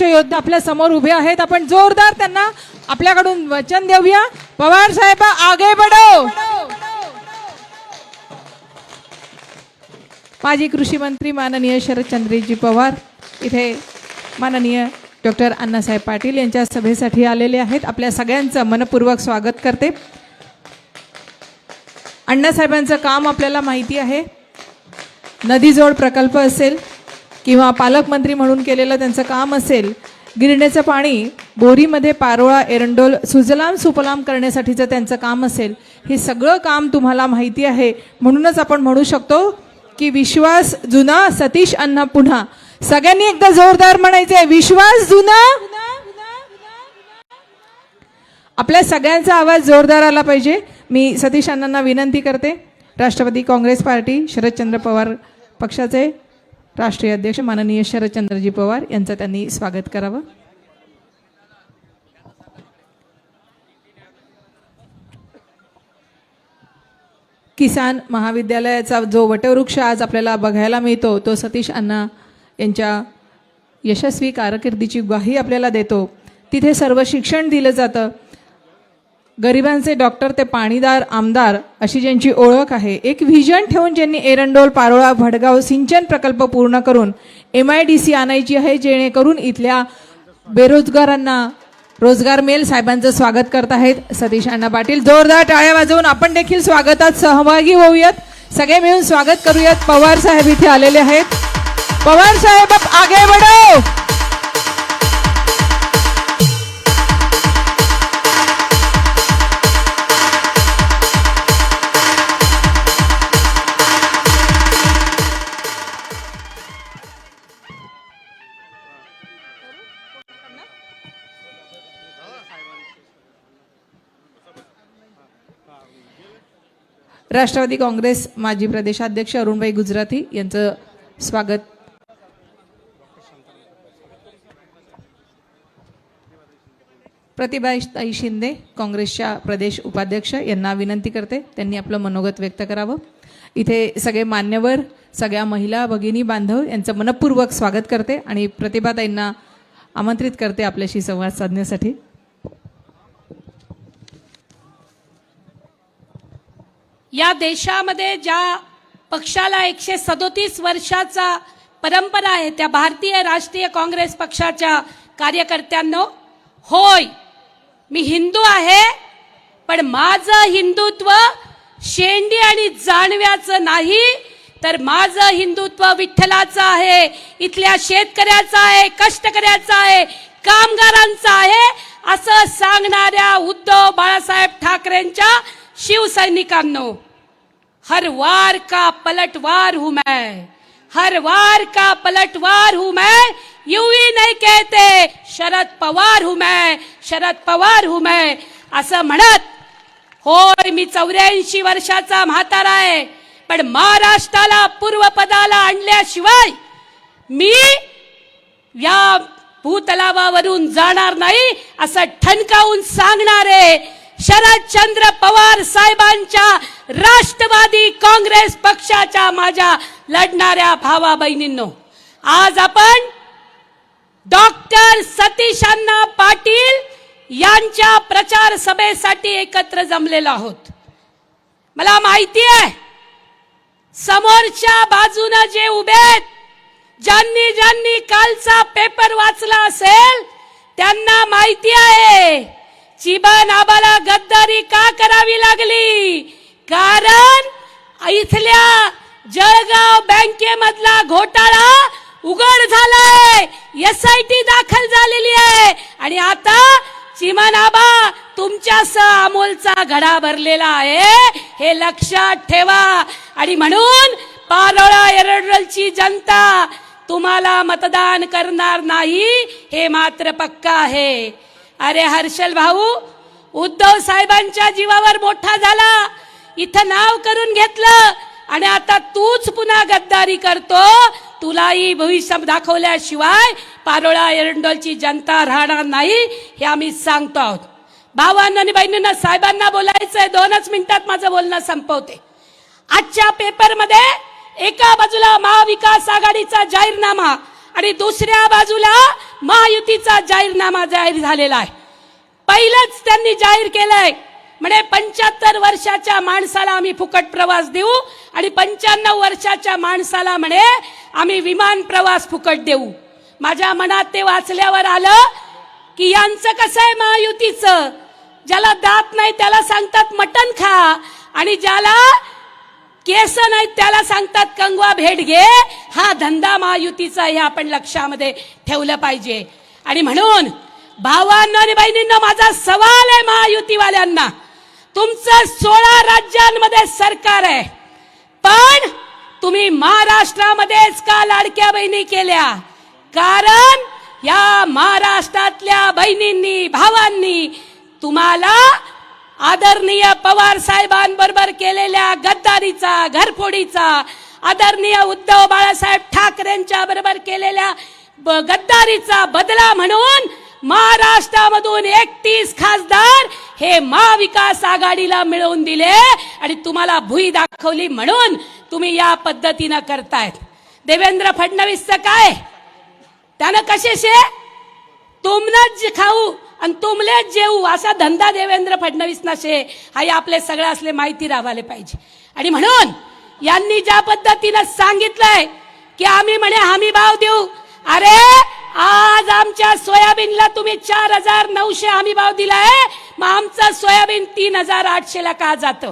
योद्धा आपल्या समोर उभे आहेत. आपण जोरदार त्यांना आपल्याकडून वचन देऊया. पवार साहेब आगे बढ़ो. माजी कृषी मंत्री माननीय शरदचंद्रजी पवार इथे माननीय डॉक्टर अण्णासाहेब पाटील यांच्या सभेसाठी आलेले आहेत. आपल्या सगळ्यांचं मनपूर्वक स्वागत करते. अण्णासाहेबांचं काम आपल्याला माहिती आहे. नदीजोड प्रकल्प असेल किंवा पालकमंत्री म्हणून केलेलं त्यांचं काम असेल, गिरण्याचं पाणी बोरीमध्ये पारोळा एरंडोल सुजलाम सुफलाम करण्यासाठीचं त्यांचं काम असेल, हे सगळं काम तुम्हाला माहिती आहे. म्हणूनच आपण म्हणू शकतो की विश्वास जुना सतीश अण्णा पुन्हा. सगळ्यांनी एकदा जोरदार म्हणायचंय, विश्वास जुना. आपल्या सगळ्यांचा आवाज जोरदार आला पाहिजे. मी सतीश अण्णांना विनंती करते, राष्ट्रवादी काँग्रेस पार्टी शरदचंद्र पवार पक्षाचे राष्ट्रीय अध्यक्ष माननीय शरदचंद्रजी पवार यांचं त्यांनी स्वागत करावं. किसान महाविद्यालयाचा जो वटवृक्ष आज आपल्याला बघायला मिळतो, तो सतीश अण्णा यांच्या यशस्वी कारकिर्दीची ग्वाही आपल्याला देतो. तिथे सर्व शिक्षण दिलं जातं. गरिबांचे डॉक्टर ते पाणीदार आमदार अशी ज्यांची ओळख आहे, एक व्हिजन ठेवून ज्यांनी एरंडोल पारोळा भडगाव सिंचन प्रकल्प पूर्ण करून MIDC आणायची आहे, जेणेकरून इथल्या बेरोजगारांना रोजगार मिळेल. साहेबांचं स्वागत करत आहेत सतीश अण्णा पाटील. जोरदार टाळ्या वाजवून आपण देखील स्वागतात सहभागी होऊयात. सगळे मिळून स्वागत करूयात. पवार साहेब इथे आलेले आहेत. पवार साहेब आगे बढ़ो. राष्ट्रवादी काँग्रेस माजी प्रदेशाध्यक्ष अरुणभाई गुजराती यांचं स्वागत. प्रतिभाताई शिंदे काँग्रेसच्या प्रदेश उपाध्यक्ष यांना विनंती करते, त्यांनी आपलं मनोगत व्यक्त करावं. इथे सगळे मान्यवर, सगळ्या महिला भगिनी बांधव यांचं मनपूर्वक स्वागत करते आणि प्रतिभाताईंना आमंत्रित करते आपल्याशी संवाद साधण्यासाठी. या देशामध्ये ज्या पक्षाला 137 वर्षाचा परंपरा आहे, त्या भारतीय राष्ट्रीय काँग्रेस पक्षाच्या कार्यकर्त्यांनो, होय मी हिंदू आहे, पण माझं हिंदुत्व शेंडी आणि जानव्याचं नाही, तर माझं हिंदुत्व विठ्ठलाचं आहे, इथल्या शेतकऱ्याचं आहे, कष्टकऱ्याचं आहे, कामगारांचं आहे, असं सांगणाऱ्या उद्धव बाळासाहेब ठाकरेंच्या शिवसैनिकांनो, हर वार का पलटवार हूं मैं, हर वार का पलटवार हूं मैं, यूं ही नहीं कहते शरद पवार हूं मैं, शरद पवार हूं मैं असं म्हणत, होय मी 84 वर्षाचा म्हातारा आहे, पण महाराष्ट्राला पूर्वपदाला आणल्याशिवाय मी या भूतलावावरून जाणार नाही असं ठणकावून सांगणारे शरदचंद्र पवार साहेबांच्या राष्ट्रवादी काँग्रेस पक्षाच्या माझ्या लढणाऱ्या भावा बहिणींनो, आज आपण डॉक्टर सतीश अण्णा पाटील यांच्या प्रचार सभेसाठी एकत्र जमलेलो आहोत. मला माहिती आहे समोरच्या बाजूने जे उभे आहेत, ज्यांनी ज्यांनी कालचा पेपर वाचला असेल त्यांना माहिती आहे चिबन आबाला गद्दारी का करावी लागली. कारण इथल्या जळगाव बँकेमधला घोटाळा उघड झालाय, SIT दाखल झालेली आहे आणि आता चिमन आबा तुमच्यासह अमोलचा घडा भरलेला आहे, हे लक्षात ठेवा. आणि म्हणून पारोळा एरंडोलची जनता तुम्हाला मतदान करणार नाही, हे मात्र पक्का आहे. अरे हर्षल भाऊ, उद्धव साहेबांच्या जीवावर मोठा झाला, इथं नाव करून घेतलं आणि आता तूच पुन्हा गद्दारी करतो. तुलाही भविष्य दाखवल्याशिवाय पारोळा एरंडोलची जनता राहणार नाही, हे आम्ही सांगतो आहोत. भावांनो आणि बहिणींना, साहेबांना बोलायचंय, 2च मिनिटात माझं बोलणं संपवते. आजच्या पेपरमध्ये एका बाजूला महाविकास आघाडीचा जाहीरनामा आणि दुसऱ्या बाजूला महायुतीचा जाहीरनामा जाहीर झालेला आहे. पहिलंच त्यांनी जाहीर केलंय म्हणे 75 वर्षाच्या माणसाला आम्ही फुकट प्रवास देऊ आणि 95 वर्षाच्या माणसाला म्हणे आम्ही विमान प्रवास फुकट देऊ. माझ्या मनात ते वाचल्यावर आलं की यांचं कसं आहे महायुतीचं, ज्याला दात नाही त्याला सांगतात मटण खा आणि ज्याला केस नाहीत त्याला सांगतात कंगवा भेट घे. हा धंदा महायुतीचा हे आपण लक्षामध्ये ठेवलं पाहिजे. आणि म्हणून भावांनो आणि बहिणींनो, माझा सवाल आहे महायुतीवाल्यांना, तुमचं 16 राज्यांमध्ये सरकार आहे, पण तुम्ही महाराष्ट्रामध्येच का लाडक्या बहिणी केल्या? कारण या महाराष्ट्रातल्या बहिणींनी भावांनी तुम्हाला आदरणीय पवार साहेबांबरोबर केलेल्या गद्दारीचा, घरफोडीचा, आदरणीय उद्धव बाळासाहेब ठाकरेंच्या बरोबर केलेल्या गद्दारीचा बदला म्हणून महाराष्ट्रामधून 31 खासदार हे महाविकास आघाडीला मिळवून दिले आणि तुम्हाला भुई दाखवली म्हणून तुम्ही या पद्धतीनं करतायत. देवेंद्र फडणवीसचं काय? त्यानं कसे तुमनच खाऊ आणि तुमलेच जेऊ असा धंदा देवेंद्र फडणवीस नसे, हा आपले सगळं असले माहिती राहायला पाहिजे. आणि म्हणून यांनी ज्या पद्धतीनं सांगितलंय की आम्ही म्हणे हमी भाव देऊ, अरे आज आमच्या सोयाबीनला तुम्ही 4,900 हमी भाव दिलाय, मग आमचं सोयाबीन 3,800 ला का जातं?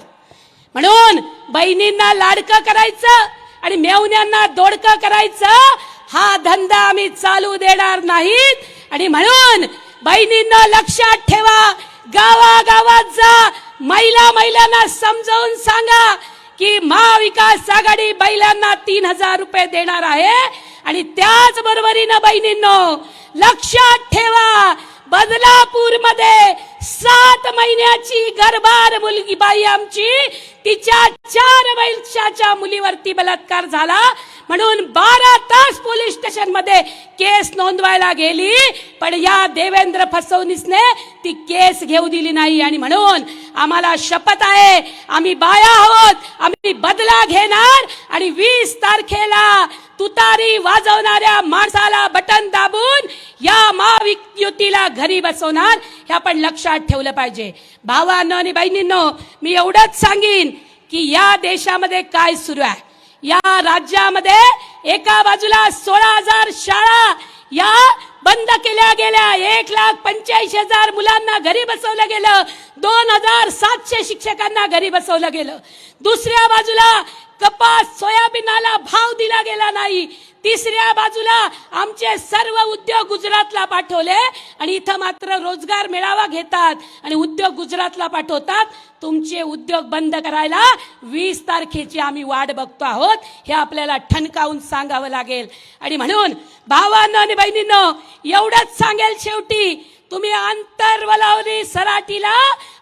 म्हणून बहिणींना लाडकं करायचं आणि मेवण्यांना दोडकं करायचं हा धंदा आम्ही चालू देणार नाहीत. आणि म्हणून बहिणींना लक्षात ठेवा, गावागावात जा, महिलांना समजावून सांगा की महाविकास आघाडी महिलांना 3,000 रुपये देणार आहे. आणि त्याच बरोबरीनं बहिणींनो लक्षात ठेवा, बदलापूर मध्ये 7 महिन्याची गर्भार मुलगी बाई आमची, तिच्या 4 वर्षाच्या मुलीवरती बलात्कार झाला म्हणून 12 तास पोलीस स्टेशन मध्ये केस नोंदवायला गेली, पण या देवेंद्र फडणवीसने ती केस घेऊ दिली नाही. आणि म्हणून आम्हाला शपथ आहे, आम्ही बाया आहोत, आम्ही बदला घेणार आणि 20 तारखेला तुतारी वाजवणाऱ्या माणसाला बटन दाबून या महायुतीला घरी बसवणार. हे आपण लक्षात ठेवलं पाहिजे. भावांनो आणि बहिणींनो, मी एवढंच सांगीन की या देशामध्ये काय सुरू आहे, या राज्यामध्ये एका बाजूला 16,000 शाळा या बंद केल्या गेल्या, 1,85,000 मुलांना घरी बसवलं गेलं, 2,700 शिक्षकांना घरी बसवलं गेलं. दुसऱ्या बाजूला कपास सोयाबीनला भाव दिला गेला नाही. तिसऱ्या बाजूला आमचे सर्व उद्योग गुजरातला पाठवले आणि इथं मात्र रोजगार मेळावा घेतात आणि उद्योग गुजरातला पाठवतात. तुमचे उद्योग बंद करायला 20 तारखेची आम्ही वाट बघतो आहोत, हे आपल्याला ठणकावून सांगावं लागेल. आणि म्हणून भावांनो आणि बहिणींनो एवढंच सांगेल शेवटी, तुम्ही आंतरवलावली सराटीला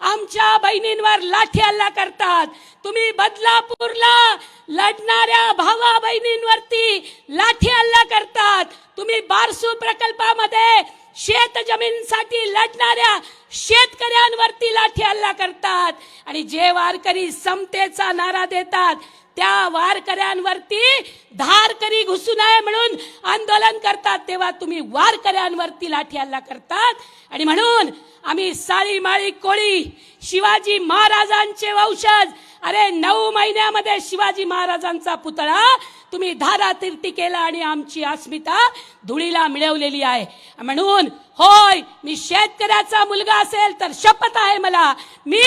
आमच्या बहिणींवर लाठी हल्ला करतात, तुम्ही बदलापूरला लढणाऱ्या भावा बहिणींवरती लाठी हल्ला करतात, तुम्ही बारसू प्रकल्पामध्ये शेत जमीनसाठी लढणाऱ्या शेतकऱ्यांवरती लाठी हल्ला करतात आणि जे वारकरी समतेचा नारा देतात त्या वारकऱ्यांवरती धारकरी घुसू नये म्हणून आंदोलन करतात, तेव्हा तुम्ही वारकऱ्यांवरती लाठी हल्ला करतात. आणि म्हणून आम्ही साळी माळी कोळी शिवाजी महाराजांचे वंशज, अरे 9 महिन्यामध्ये शिवाजी महाराजांचा पुतळा तुम्ही धारातीर्थी केला आणि आमची अस्मिता धुळीला मिळवलेली आहे. म्हणून होय, मी शेतकऱ्याचा मुलगा असेल तर शपथ आहे मला, मी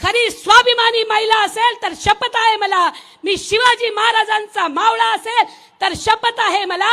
खरी स्वाभिमानी महिला असेल तर शपथ आहे मला, मी शिवाजी महाराजांचा मावळा असेल तर शपथ आहे मला,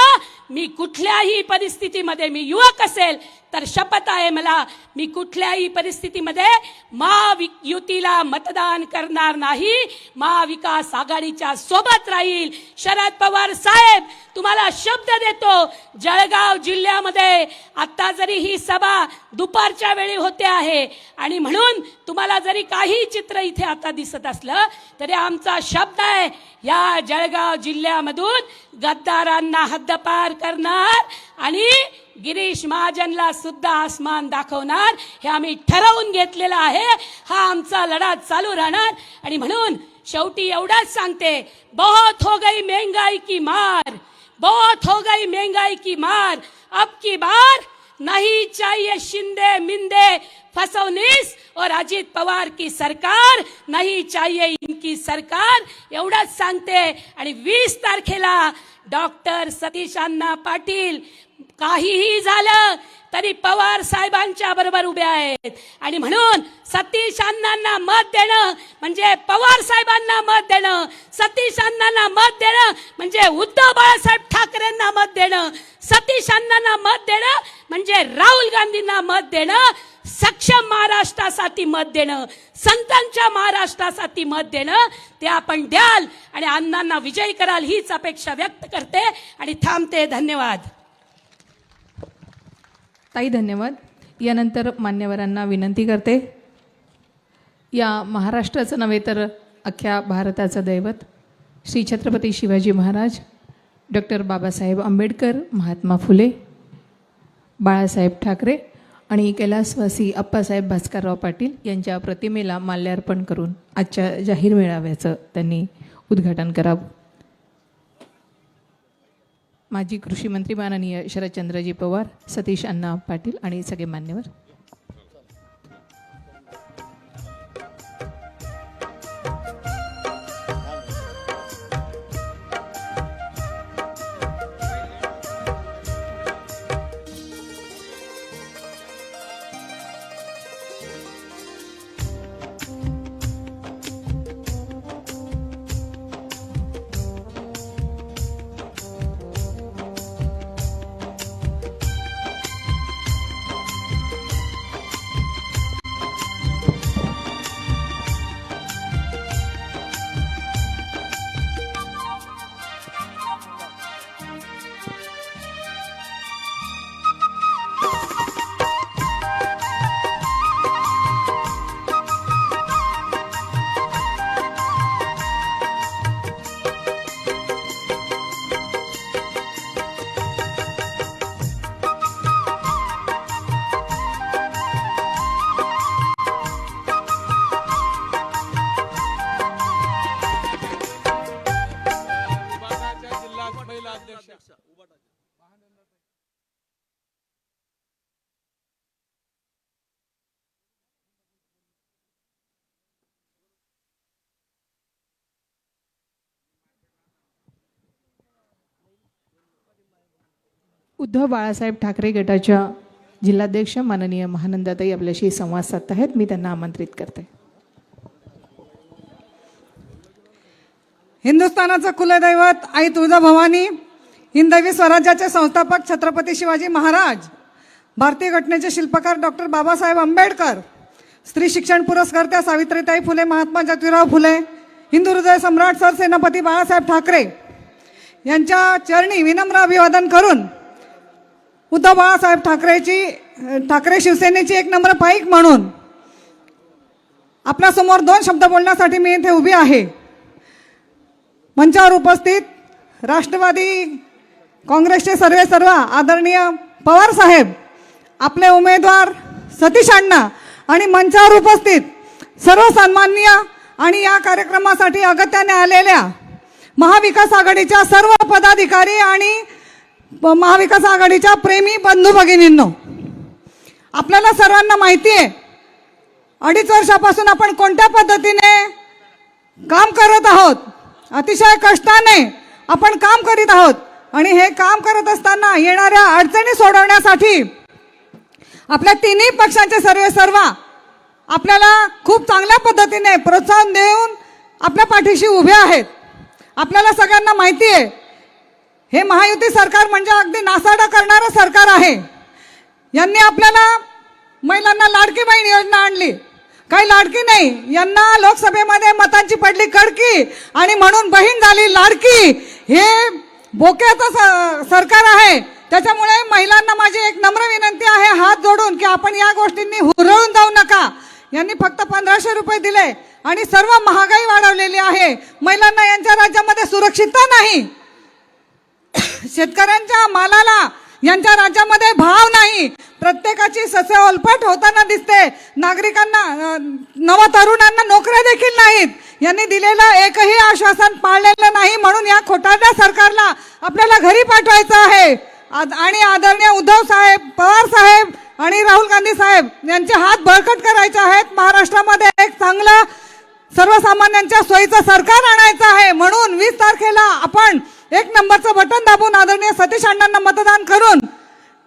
मी कुठल्याही परिस्थितीमध्ये, मी युवक असेल तर शपथ आहे मला, मी कुठल्याही परिस्थितीमध्ये महायुतीला मतदान करणार नाही, महाविकास आघाडीच्या सोबत राहील. शरद पवार साहेब, तुम्हाला शब्द देतो, जळगाव जिल्ह्यामध्ये आता जरी ही सभा दुपारच्या वेळी होते आहे आणि म्हणून तुम्हाला जरी काही चित्र इथे आता दिसत असलं तरी आमचा शब्द आहे, या जळगाव जिल्ह्यामधून गद्दारांना हद्दपार करणार आणि गिरीश महाजनला सुद्धा आसमान दाखवणार, हे आम्ही ठरवून घेतलेलं आहे. हा आमचा लढा चालू राहणार. आणि म्हणून शेवटी एवढंच सांगते, बहुत हो गई महंगाई की मार, बहुत हो गई महंगाई की मार, अब की बार नहीं चाहिए शिंदे मिंदे फसवणीस और अजित पवार की सरकार, नहीं चाहिए इनकी सरकार, एवढंच सांगते. आणि 20 तारखेला डॉक्टर सतीश अण्णा पाटील काहीही झालं तरी पवार साहेबांच्या बरोबर उभे आहेत. आणि म्हणून सतीश अण्णांना मत देणं म्हणजे पवार साहेबांना मत देणं, सतीश अण्णांना मत देणं म्हणजे उद्धव बाळासाहेब ठाकरेंना मत देणं, सतीश अण्णांना मत देणं म्हणजे राहुल गांधींना मत देणं, सक्षम महाराष्ट्रासाठी मत देणं, संतांच्या महाराष्ट्रासाठी मत देणं, ते आपण द्याल आणि अण्णांना विजयी कराल हीच अपेक्षा व्यक्त करते आणि थांबते. धन्यवाद. ताई धन्यवाद. यानंतर मान्यवरांना विनंती करते, या महाराष्ट्राचं नव्हे तर अख्ख्या भारताचं दैवत श्री छत्रपती शिवाजी महाराज, डॉक्टर बाबासाहेब आंबेडकर, महात्मा फुले, बाळासाहेब ठाकरे आणि कैलासवासी अप्पासाहेब भास्करराव पाटील यांच्या प्रतिमेला माल्यार्पण करून आजच्या जाहीर मेळाव्याचं त्यांनी उद्घाटन करावं. माजी कृषी मंत्री माननीय शरदचंद्रजी पवार, सतीश अण्णा पाटील आणि सगळे मान्यवर. उद्धव बाळासाहेब ठाकरे गटाच्या जिल्हाध्यक्ष माननीय महानंदाताई आपल्याशी संवाद साधत आहेत. मी त्यांना आमंत्रित करते. हिंदुस्थानाचं कुलदैवत आई तुळजाभवानी, हिंदवी स्वराज्याचे संस्थापक छत्रपती शिवाजी महाराज, भारतीय घटनेचे शिल्पकार डॉक्टर बाबासाहेब आंबेडकर, स्त्री शिक्षण पुरस्कर्त्या सावित्रीताई फुले, महात्मा ज्योतिराव फुले, हिंदू हृदय सम्राट सरसेनापती बाळासाहेब ठाकरे यांच्या चरणी विनम्र अभिवादन करून उद्धव बाळासाहेब ठाकरे शिवसेनेची एक नम्र पाईक म्हणून आपल्यासमोर 2 शब्द बोलण्यासाठी मी इथे उभी आहे. मंचावर उपस्थित राष्ट्रवादी काँग्रेसचे सर्व आदरणीय पवार साहेब, आपले उमेदवार सतीश अण्णा आणि मंचावर उपस्थित सर्व सन्माननीय आणि या कार्यक्रमासाठी अगत्याने आलेल्या महाविकास आघाडीच्या सर्व पदाधिकारी आणि महाविकास आघाडीच्या प्रेमी बंधू भगिनींनो, आपल्याला सर्वांना माहिती आहे 2.5 वर्षापासून आपण कोणत्या पद्धतीने काम करत आहोत. अतिशय कष्टाने आपण काम करीत आहोत आणि हे काम करत असताना येणाऱ्या अडचणी सोडवण्यासाठी आपल्या तिन्ही पक्षांचे सर्व आपल्याला खूप चांगल्या पद्धतीने प्रोत्साहन देऊन आपल्या पाठीशी उभे आहेत. आपल्याला सगळ्यांना माहिती आहे हे महायुती सरकार म्हणजे अगदी नासाडा करणारं सरकार आहे. यांनी आपल्याला महिलांना लाडकी बहीण योजना आणली, काही लाडकी नाही, यांना लोकसभेमध्ये मतांची पडली कडकी आणि म्हणून बहीण झाली लाडकी. हे बोक्याचं सरकार आहे. त्याच्यामुळे महिलांना माझी एक नम्र विनंती आहे हात जोडून की आपण या गोष्टींनी हुरळून जाऊ नका. यांनी फक्त 1500 रुपये दिले आणि सर्व महागाई वाढवलेली आहे. महिलांना यांच्या राज्यामध्ये सुरक्षितता नाही, शेतकऱ्यांच्या मालाला यांच्या राज्यामध्ये भाव नाही, प्रत्येकाची ससे ओलपट होताना दिसते, नागरिकांना नव तरुणांना नोकऱ्या देखील नाहीत. यांनी दिलेलं एकही आश्वासन पाळलेलं नाही म्हणून या खोटारड्या सरकारला आपल्याला घरी पाठवायचं आहे. आणि आदरणीय उद्धव साहेब, पवार साहेब आणि राहुल गांधी साहेब यांचे हात बळकट करायचे आहेत. महाराष्ट्रामध्ये एक चांगलं सर्वसामान्यांच्या सोयीचं सरकार आणायचं आहे. म्हणून 20 तारखेला आपण 1 नंबरचं बटन दाबून आदरणीय सतीश अण्णांना मतदान करून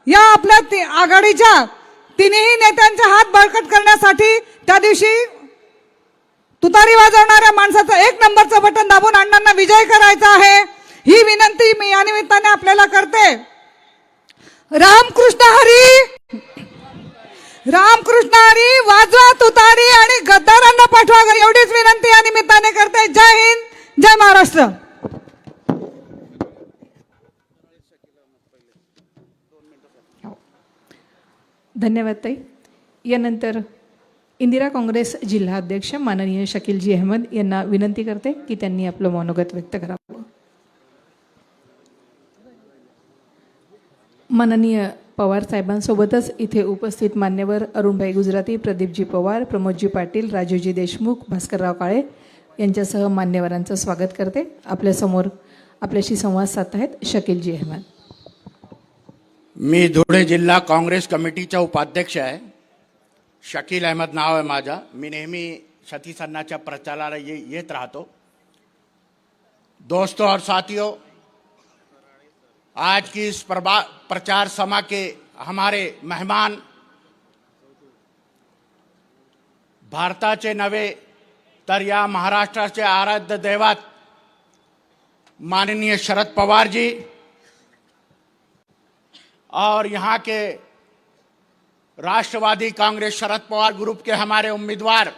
या आपल्या आघाडीच्या तिन्ही नेत्यांचे हात बळकट करण्यासाठी त्या दिवशी तुतारी वाजवणाऱ्या माणसाचं 1 नंबरचं बटन दाबून अण्णांना विजय करायचा आहे. ही विनंती मी या निमित्ताने आपल्याला करते. रामकृष्ण हरी, रामकृष्ण हरी. वाजवा तुतारी आणि गद्दारांना पाठवा, एवढीच विनंती या निमित्ताने करते. जय हिंद, जय महाराष्ट्र. धन्यवाद ताई. यानंतर इंदिरा काँग्रेस जिल्हा अध्यक्ष माननीय शकीलजी अहमद यांना विनंती करते की त्यांनी आपलं मनोगत व्यक्त करावं. माननीय पवार साहेबांसोबतच इथे उपस्थित मान्यवर अरुणभाई गुजराती, प्रदीपजी पवार, प्रमोदजी पाटील, राजूजी देशमुख, भास्करराव काळे यांच्यासह मान्यवरांचं स्वागत करते. आपल्यासमोर आपल्याशी संवाद साधत आहेत शकीलजी अहमद. मी धुळे जिल्हा काँग्रेस कमिटीचा उपाध्यक्ष आहे. शकील अहमद नाव आहे माझा. मी नेहमी सतीश अन्नाच्या प्रचाराला येत राहतो. दोस्तों और साथियों, आज की इस प्रचार सभा के हमारे मेहमान भारताचे नवे तर या महाराष्ट्राचे आराध्य दैवत माननीय शरद पवार जी और यहाँ के राष्ट्रवादी कांग्रेस शरद पवार ग्रुप के हमारे उम्मीदवार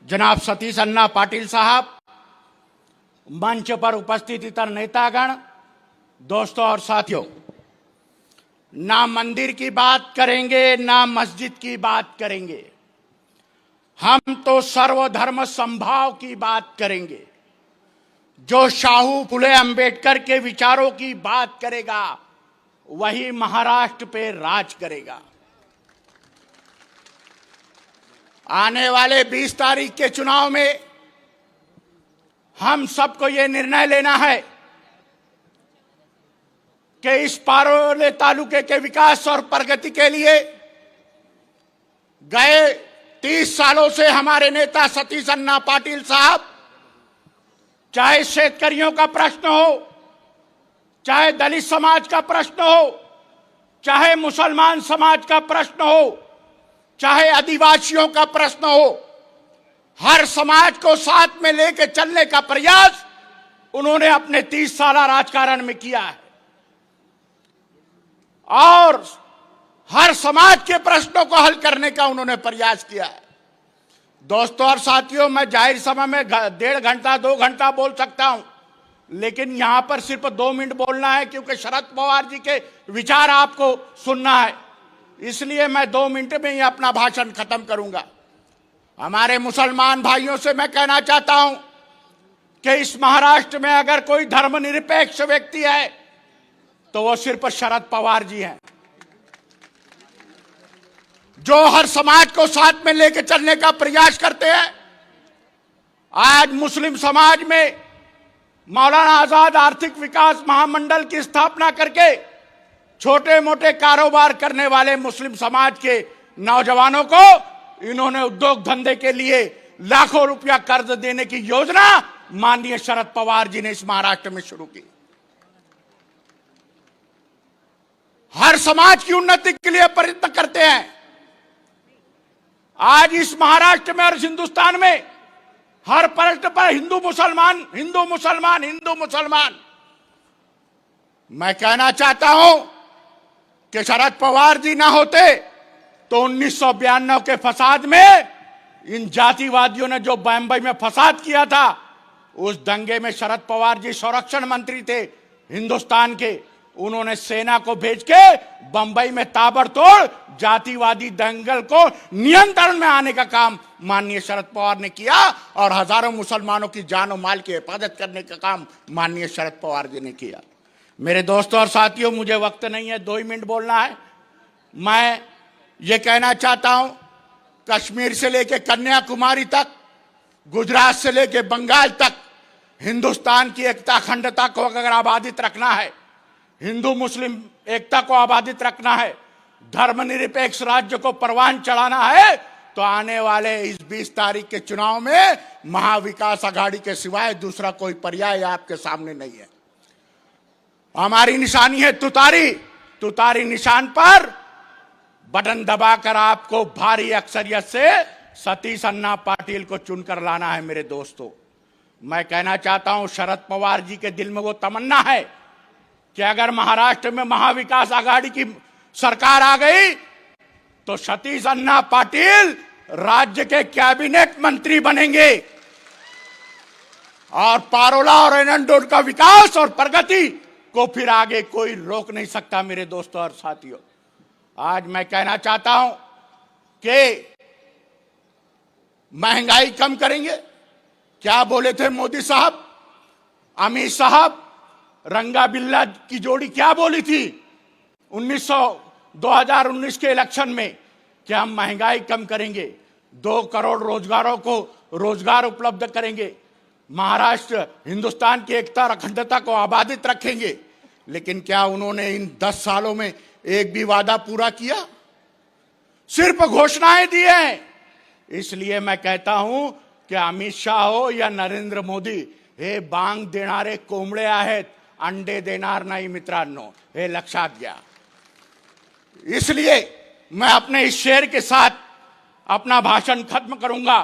जनाब सतीश अन्ना पाटिल साहब, मंच पर उपस्थित इतर नेतागण, दोस्तों और साथियों, ना मंदिर की बात करेंगे ना मस्जिद की बात करेंगे, हम तो सर्वधर्म संभाव की बात करेंगे. जो शाहू फुले अंबेडकर के विचारों की बात करेगा वही महाराष्ट्र पे राज करेगा. आने वाले 20 तारीख के चुनाव में हम सबको ये निर्णय लेना है कि इस पारोले तालुके के विकास और प्रगति के लिए गए 30 सालों से हमारे नेता सतीश अन्ना पाटिल साहब, चाहे शेतकरियों का प्रश्न हो, चाहे दलित समाज का प्रश्न हो, चाहे मुसलमान समाज का प्रश्न हो, चाहे आदिवासियों का प्रश्न हो, हर समाज को साथ में लेकर चलने का प्रयास उन्होंने अपने 30 साल राजकारण में किया है और हर समाज के प्रश्नों को हल करने का उन्होंने प्रयास किया है. दोस्तों और साथियों, मैं जाहिर सभा में 1.5 घंटा 2 घंटा बोल सकता हूं, लेकिन यहां पर सिर्फ 2 मिनट बोलना है क्योंकि शरद पवार जी के विचार आपको सुनना है. इसलिए मैं 2 मिनट में ही अपना भाषण खत्म करूंगा. हमारे मुसलमान भाइयों से मैं कहना चाहता हूं कि इस महाराष्ट्र में अगर कोई धर्मनिरपेक्ष व्यक्ति है तो वो सिर्फ शरद पवार जी हैं, जो हर समाज को साथ में लेकर चलने का प्रयास करते हैं. आज मुस्लिम समाज में मौलाना आजाद आर्थिक विकास महामंडल की स्थापना करके छोटे मोटे कारोबार करने वाले मुस्लिम समाज के नौजवानों को इन्होंने उद्योग धंधे के लिए लाखों रुपया कर्ज देने की योजना माननीय शरद पवार जी ने इस महाराष्ट्र में शुरू की. हर समाज की उन्नति के लिए प्रयत्न करते हैं. आज इस महाराष्ट्र में और हिंदुस्तान में हर प्रश्न पर हिंदू मुसलमान, हिंदू मुसलमान, हिंदू मुसलमान. मैं कहना चाहता हूं कि शरद पवार जी ना होते तो 1992 के फसाद में इन जातिवादियों ने जो बम्बई में फसाद किया था, उस दंगे में शरद पवार जी संरक्षण मंत्री थे हिंदुस्तान के. उन्होंने सेना को भेज के बंबई में ताबड़तोड़ जातिवादी दंगल को नियंत्रण में आने का काम माननीय शरद पवार ने किया और हजारों मुसलमानों की जान और माल की हिफाजत करने का काम माननीय शरद पवार जी ने किया. मेरे दोस्तों और साथियों, मुझे वक्त नहीं है, 2 ही मिनट बोलना है. मैं ये कहना चाहता हूं, कश्मीर से लेकर कन्याकुमारी तक, गुजरात से लेकर बंगाल तक हिंदुस्तान की एकता अखंडता को अगर आबादित रखना है हिंदू मुस्लिम एकता को आबादित रखना है, धर्मनिरपेक्ष राज्य को परवान चढ़ाना है, तो आने वाले इस 20 तारीख के चुनाव में महाविकास आघाड़ी के सिवाय दूसरा कोई पर्याय आपके सामने नहीं है। हमारी निशानी है तुतारी। तुतारी निशान पर बटन दबाकर आपको भारी अक्सरियत से सतीश अन्ना पाटिल को चुनकर लाना है। मेरे दोस्तों, मैं कहना चाहता हूं, शरद पवार जी के दिल में वो तमन्ना है कि अगर महाराष्ट्र में महाविकास आघाड़ी की सरकार आ गई तो सतीश अन्ना पाटिल राज्य के कैबिनेट मंत्री बनेंगे और पारोला और एनंडोड का विकास और प्रगति को फिर आगे कोई रोक नहीं सकता। मेरे दोस्तों और साथियों, आज मैं कहना चाहता हूं कि महंगाई कम करेंगे। क्या बोले थे मोदी साहब, अमित साहब, रंगा बिल्ला की जोड़ी क्या बोली थी 2019 के इलेक्शन में कि हम महंगाई कम करेंगे, 2 करोड़ रोजगारों को रोजगार उपलब्ध करेंगे, महाराष्ट्र हिंदुस्तान की एकता और अखंडता को आबादित रखेंगे। लेकिन क्या उन्होंने इन 10 सालों में एक भी वादा पूरा किया? सिर्फ घोषणाएं दी हैं। इसलिए मैं कहता हूं कि अमित शाह हो या नरेंद्र मोदी, हे बांग देणारे कोंबडे आहेत, अंडे देणार नाही मित्रांनो, हे लक्षात घ्या। इसलिए मैं अपने इस शेर के साथ अपना भाषण खत्म करूंगा।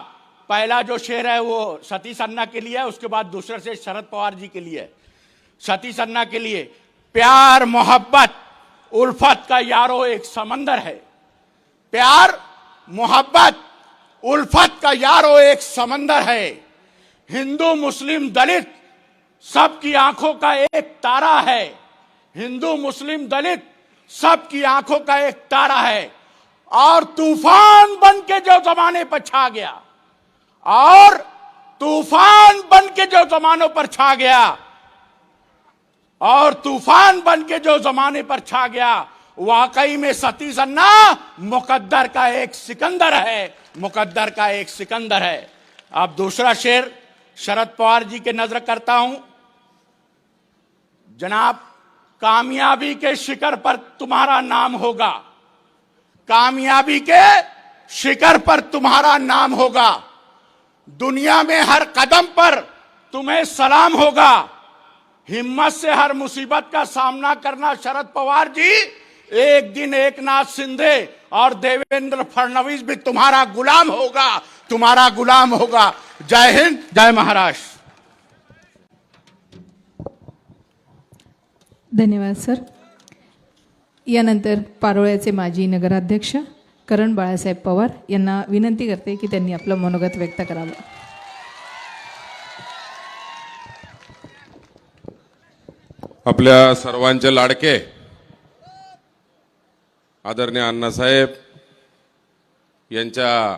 पहला जो शेर है वो सतीश अन्ना के लिए है, उसके बाद दूसरा शेर शरद पवार जी के लिए है। सतीश अन्ना के लिए, प्यार मोहब्बत उल्फत का यारो एक समंदर है। प्यार मोहब्बत उल्फत का यारो एक समंदर है। हिंदू मुस्लिम दलित सबकी आंखों का एक तारा है। हिंदू मुस्लिम दलित सबकी आंखों का एक तारा है। और तूफान बन के जो जमाने पर छा गया, और तूफान बन के जो जमानों पर छा गया, और तूफान बन के जो जमाने पर छा गया, वाकई में सतीश अन्ना मुकद्दर का एक सिकंदर है, मुकद्दर का एक सिकंदर है। अब दूसरा शेर शरद पवार जी के नजर करता हूं। जनाब, कामयाबी के शिखर पर तुम्हारा नाम होगा, कामयाबी के शिखर पर तुम्हारा नाम होगा, दुनिया में हर कदम पर तुम्हें सलाम होगा। हिम्मत से हर मुसीबत का सामना करना शरद पवार जी, एक दिन एकनाथ शिंदे और देवेंद्र फडणवीस भी तुम्हारा गुलाम होगा, तुम्हारा गुलाम होगा। जय हिंद, जय महाराष्ट्र। धन्यवाद सर। यानंतर पारोळ्याचे माजी नगराध्यक्ष करण बाळासाहेब पवार यांना विनंती करते की त्यांनी आपलं मनोगत व्यक्त करावं। आपल्या सर्वांचे लाडके आदरणीय अण्णासाहेब यांच्या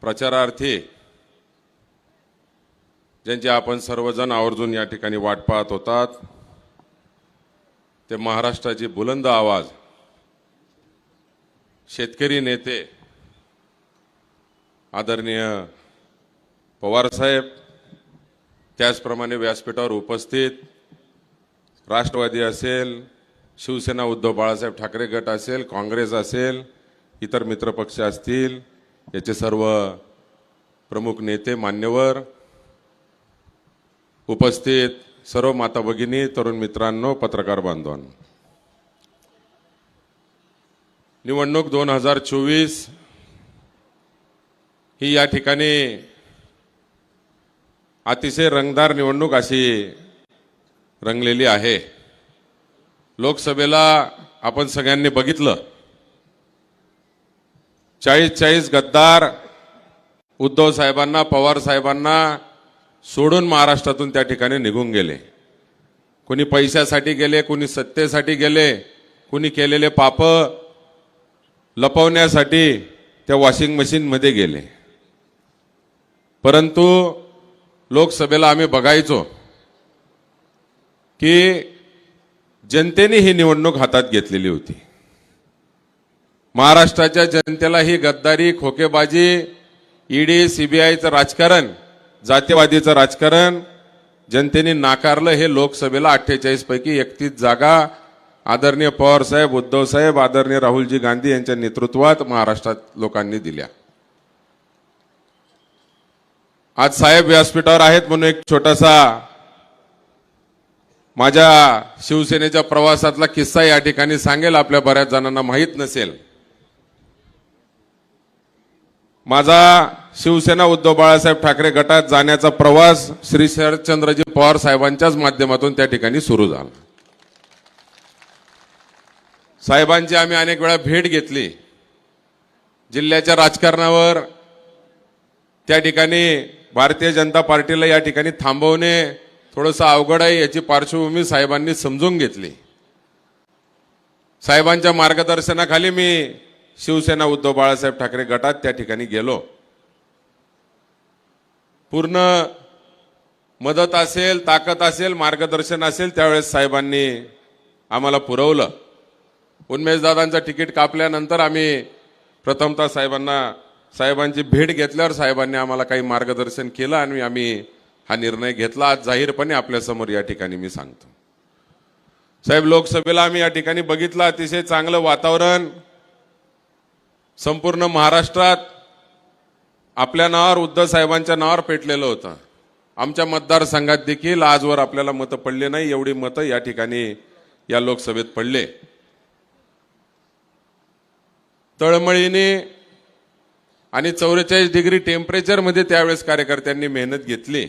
प्रचारार्थी ज्यांची आपण सर्वजण आवर्जून या ठिकाणी वाट पाहत होतात, ते महाराष्ट्राची बुलंद आवाज शेतकरी नेते आदरणीय पवार साहेब, त्याचप्रमाणे व्यासपीठावर उपस्थित राष्ट्रवादी असेल, शिवसेना उद्धव बाळासाहेब ठाकरे गट असेल, काँग्रेस असेल, इतर मित्रपक्ष असतील, याचे सर्व प्रमुख नेते, मान्यवर, उपस्थित सर्व माता भगिनी, तरुण मित्रांनो, पत्रकार बांधवांनो, निवडणूक 2024 ही या ठिकाणी अतिशय रंगदार निवडणूक अशी रंगलेली आहे। लोकसभेला आपण सगळ्यांनी बघितलं, 40 गद्दार उद्धव साहेबांना, पवार साहेबांना सोडून महाराष्ट्रातून त्या ठिकाणी निघून गेले। कोणी पैशासाठी गेले, कोणी सत्तेसाठी गेले, कोणी केलेले पाप लपवण्यासाठी त्या वॉशिंग मशीन मध्ये गेले। परंतु लोकसभेला आम्ही बघायचो की जनतेने ही निवडणूक हातात घेतलेली होती। महाराष्ट्राच्या जनतेला ही गद्दारी, खोकेबाजी, ईडी, सीबीआयचं राजकारण, जातीवादीचं राजकारण जनतेने नाकारलं हे लोकसभेला 48 पैकी 31 जागा आदरणीय पवार साहेब, उद्धव साहेब, आदरणीय राहुलजी गांधी यांच्या नेतृत्वात महाराष्ट्रात लोकांनी दिल्या. आज साहेब व्यासपीठावर आहेत म्हणून एक छोटासा माझ्या शिवसेनेच्या प्रवासातला किस्सा या ठिकाणी सांगेल. आपल्या बऱ्याच जणांना माहीत नसेल. माझा शिवसेना उद्धव बाळासाहेब ठाकरे गटात जाण्याचा प्रवास श्री शरदचंद्रजी पवार साहेबांच्याच माध्यमातून त्या ठिकाणी सुरू झाला. साहेबांची आम्ही अनेक वेळा भेट घेतली. जिल्ह्याच्या राजकारणावर त्या ठिकाणी भारतीय जनता पार्टीला या ठिकाणी थांबवणे थोडंसं अवघड आहे याची पार्श्वभूमी साहेबांनी समजून घेतली. साहेबांच्या मार्गदर्शनाखाली मी शिवसेना उद्धव बाळासाहेब ठाकरे गटात त्या ठिकाणी गेलो. पूर्ण मदत असेल, ताकद असेल, मार्गदर्शन असेल त्यावेळेस साहेबांनी आम्हाला पुरवलं. उन्मेषदादांचं तिकीट कापल्यानंतर आम्ही प्रथमतः साहेबांची भेट घेतल्यावर साहेबांनी आम्हाला काही मार्गदर्शन केलं आणि आम्ही हा निर्णय घेतला. आज जाहीरपणे आपल्यासमोर या ठिकाणी मी सांगतो. साहेब, लोकसभेला आम्ही या ठिकाणी बघितलं अतिशय चांगलं वातावरण संपूर्ण महाराष्ट्रात आपल्या नावावर, उद्धव साहेबांच्या नावावर पेटलेलं होतं. आमच्या मतदारसंघात देखील आजवर आपल्याला मतं पडले नाही एवढी मतं या ठिकाणी या लोकसभेत पडले. तळमळीने आणि 44 डिग्री टेम्परेचरमध्ये त्यावेळेस कार्यकर्त्यांनी मेहनत घेतली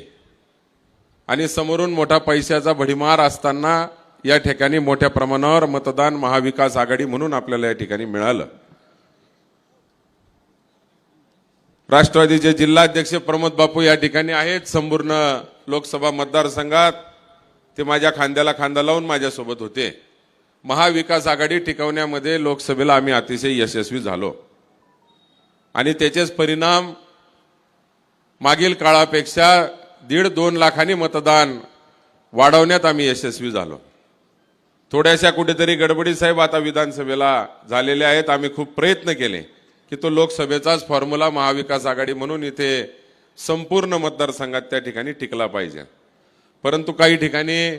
आणि समोरून मोठा पैशाचा भडीमार असताना या ठिकाणी मोठ्या प्रमाणावर मतदान महाविकास आघाडी म्हणून आपल्याला या ठिकाणी मिळालं. राष्ट्रवादीचे जिल्हाध्यक्ष प्रमोद बापू या ठिकाणी आहेत. संपूर्ण लोकसभा मतदारसंघात ते माझ्या खांद्याला खांदा लावून माझ्यासोबत होते. महाविकास आघाडी टिकवण्यामध्ये लोकसभेला आम्ही अतिशय यशस्वी झालो आणि त्याचेच परिणाम मागील काळापेक्षा 1.5-2 लाखांनी मतदान वाढवण्यात आम्ही यशस्वी झालो. थोड्याशा कुठेतरी गडबडी साहेब आता विधानसभेला झालेल्या आहेत. आम्ही खूप प्रयत्न केले की तो लोकसभेचाच फॉर्म्युला महाविकास आघाडी म्हणून इथे संपूर्ण मतदारसंघात त्या ठिकाणी टिकला पाहिजे. परंतु काही ठिकाणी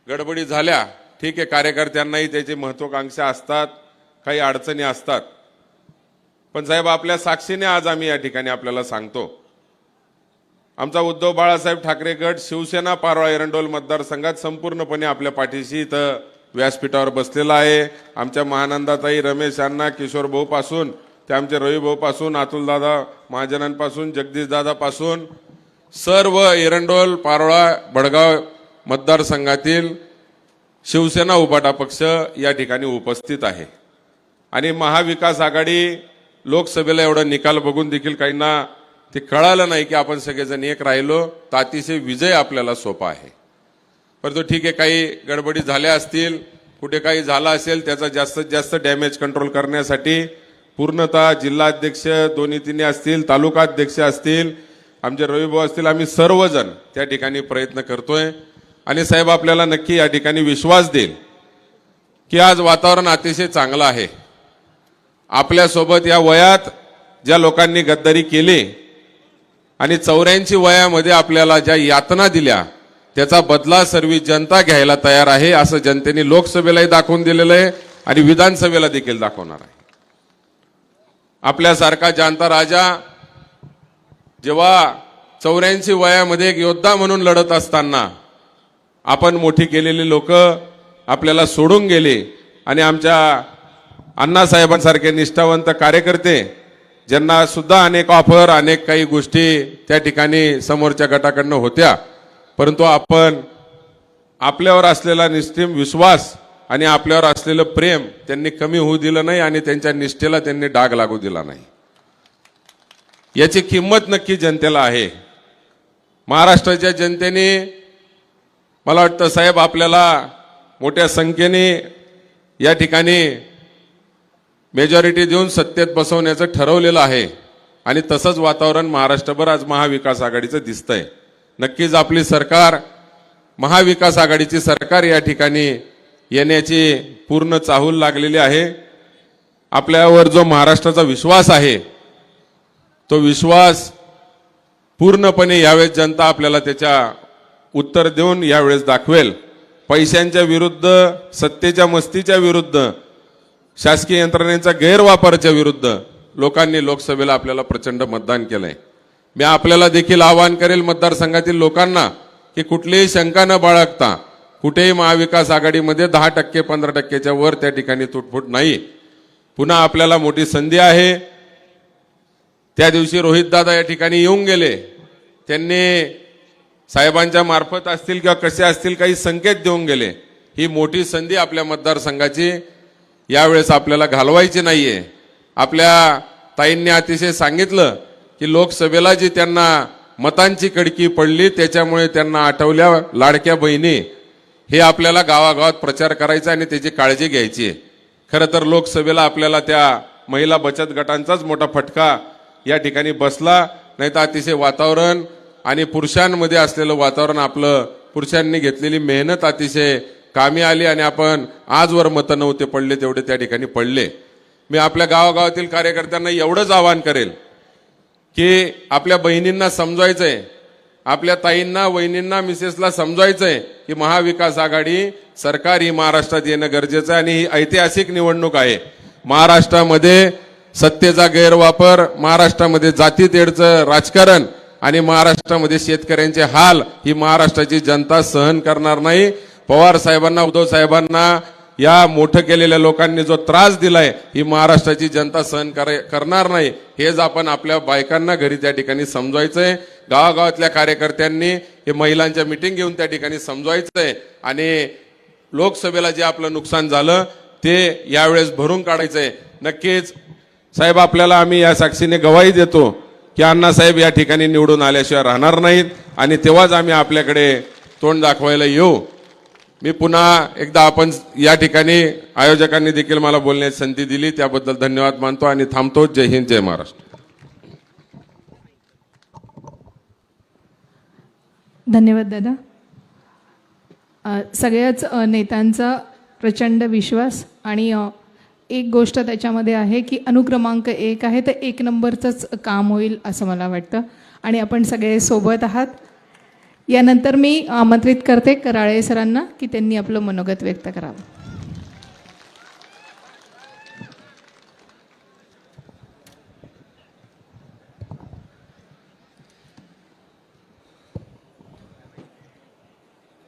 गडबडी झाल्या. ठीक आहे, कार्यकर्त्यांनाही त्याची महत्वाकांक्षा असतात, काही अडचणी असतात. पण साहेब, आपल्या साक्षीने आज आम्ही या ठिकाणी आपल्याला सांगतो, आमचा उद्धव बाळासाहेब ठाकरे गट शिवसेना पारोळा एरंडोल मतदारसंघात संपूर्णपणे आपल्या पाठीशी इथं व्यासपीठावर बसलेला आहे. आमच्या महानंदाताई, रमेश अण्णा, किशोर भाऊ पासून ते आमचे रवी भाऊ पासून, अतुलदादा महाजनांपासून, जगदीशदादापासून सर्व एरंडोल, पारोळा, बडगाव मतदारसंघातील शिवसेना उभाटा पक्ष या ठिकाणी उपस्थित आहे. आणि महाविकास आघाडी लोकसभेला एवढा निकाल बघून देखील काहींना ते कळालं नाही की आपण सगळेजण एक राहिलो तर अतिशय विजय आपल्याला सोपा आहे. परंतु ठीक आहे, काही गडबडी झाल्या असतील, कुठे काही झालं असेल, त्याचा जास्तीत जास्त डॅमेज कंट्रोल करण्यासाठी पूर्णतः जिल्हाध्यक्ष 2-3 असतील, तालुकाध्यक्ष असतील, आमचे रविभाऊ असतील, आम्ही सर्वजण त्या ठिकाणी प्रयत्न करतोय. आणि साहेब, आपल्याला नक्की या ठिकाणी विश्वास देईल की आज वातावरण अतिशय चांगलं आहे. आपल्यासोबत या वयात ज्या लोकांनी गद्दारी केली आणि 84 वयामध्ये आपल्याला ज्या यातना दिल्या त्याचा बदला सर्व जनता घ्यायला तयार आहे, असं जनतेने लोकसभेलाही दाखवून दिलेलं आहे आणि विधानसभेला देखील दाखवणार आहे. आपल्यासारखा जाणता राजा जेव्हा 84 वयामध्ये एक योद्धा म्हणून लढत असताना आपण मोठी केलेली लोक आपल्याला सोडून गेले आणि आमच्या अण्णासाहेबांसारखे निष्ठावंत कार्यकर्ते ज्यांना सुद्धा अनेक ऑफर, अनेक काही गोष्टी त्या ठिकाणी समोरच्या गटाकडनं होत्या, परंतु आपण आपल्यावर असलेला निश्चिम विश्वास आणि आपल्यावर असलेलं प्रेम त्यांनी कमी होऊ दिलं नाही आणि त्यांच्या निष्ठेला त्यांनी डाग लागू दिला नाही. याची किंमत नक्की जनतेला आहे. महाराष्ट्राच्या जनतेने मला वाटतं साहेब आपल्याला मोठ्या संख्येने या ठिकाणी मेजॉरिटी देऊन सत्तेत बसवण्याचं ठरवलेलं आहे आणि तसंच वातावरण महाराष्ट्रभर आज महाविकास आघाडीचं दिसतंय. नक्कीच आपली सरकार, महाविकास आघाडीची सरकार या ठिकाणी येण्याची पूर्ण चाहूल लागलेली आहे. आपल्यावर जो महाराष्ट्राचा विश्वास आहे तो विश्वास पूर्णपणे यावेळेस जनता आपल्याला त्याच्या उत्तर देऊन यावेळेस दाखवेल. पैशांच्या विरुद्ध, सत्तेच्या मस्तीच्या विरुद्ध, शासकीय यंत्रणेचा गैरवापराच्या विरुद्ध लोकांनी लोकसभेला आपल्याला प्रचंड मतदान केलंय. मी आपल्याला देखील आवाहन करेल मतदारसंघातील लोकांना की कुठलीही शंका न बाळगता कुठेही महाविकास आघाडीमध्ये 10% 15%च्या वर त्या ठिकाणी तुटफूट नाही. पुन्हा आपल्याला मोठी संधी आहे. त्या दिवशी रोहितदादा या ठिकाणी येऊन गेले. त्यांनी साहेबांच्या मार्फत असतील किंवा कसे असतील काही संकेत देऊन गेले. ही मोठी संधी आपल्या मतदारसंघाची यावेळेस आपल्याला घालवायची नाहीये. आपल्या ताईंनी अतिशय सांगितलं की लोकसभेला जी त्यांना मतांची कडकी पडली त्याच्यामुळे त्यांना आठवल्या लाडक्या बहिणी. हे आपल्याला गावागावात प्रचार करायचा आणि त्याची काळजी घ्यायची आहे. खरं तर लोकसभेला आपल्याला त्या महिला बचत गटांचाच मोठा फटका या ठिकाणी बसला. नाही तर अतिशय वातावरण आणि पुरुषांमध्ये असलेलं वातावरण, आपलं पुरुषांनी घेतलेली मेहनत अतिशय कामी आली आणि आपण आजवर मतं नव्हते पडले तेवढे त्या ठिकाणी पडले. मी आपल्या गावागावातील कार्यकर्त्यांना एवढंच आवाहन करेल की आपल्या बहिणींना समजवायचंय, आपल्या ताईंना, वहिनींना, मिसेसला समजवायचंय की महाविकास आघाडी सरकार ही महाराष्ट्रात येणं गरजेचं आहे आणि ही ऐतिहासिक निवडणूक आहे. महाराष्ट्रामध्ये सत्तेचा गैरवापर, महाराष्ट्रामध्ये जातीतेढचं राजकारण आणि महाराष्ट्रामध्ये शेतकऱ्यांचे हाल ही महाराष्ट्राची जनता सहन करणार नाही. पवार साहेबांना, उद्धव साहेबांना, या मोठं केलेल्या लोकांनी जो त्रास दिलाय ही महाराष्ट्राची जनता सहन करणार नाही. हेच आपण आपल्या बायकांना घरी त्या ठिकाणी समजवायचंय. गावागावातल्या कार्यकर्त्यांनी हे महिलांच्या मिटिंग घेऊन त्या ठिकाणी समजवायचंय आणि लोकसभेला जे आपलं नुकसान झालं ते यावेळेस भरून काढायचंय. नक्कीच साहेब, आपल्याला आम्ही या साक्षीने गवाही देतो की अण्णासाहेब या ठिकाणी निवडून आल्याशिवाय राहणार नाहीत आणि तेव्हाच आम्ही आपल्याकडे तोंड दाखवायला येऊ. मी पुन्हा एकदा आपण या ठिकाणी आयोजकांनी देखील मला बोलण्याची संधी दिली त्याबद्दल धन्यवाद मानतो आणि थांबतो. जय हिंद, जय महाराष्ट्र. धन्यवाद दादा. सगळ्याच नेत्यांचा प्रचंड विश्वास आणि एक गोष्ट त्याच्यामध्ये आहे की अनुक्रमांक 1 आहे तर 1 नंबरचंच काम होईल असं मला वाटतं आणि आपण सगळे सोबत आहात. यानंतर मी आमंत्रित करते कराळे सरांना की त्यांनी आपलं मनोगत व्यक्त करावं.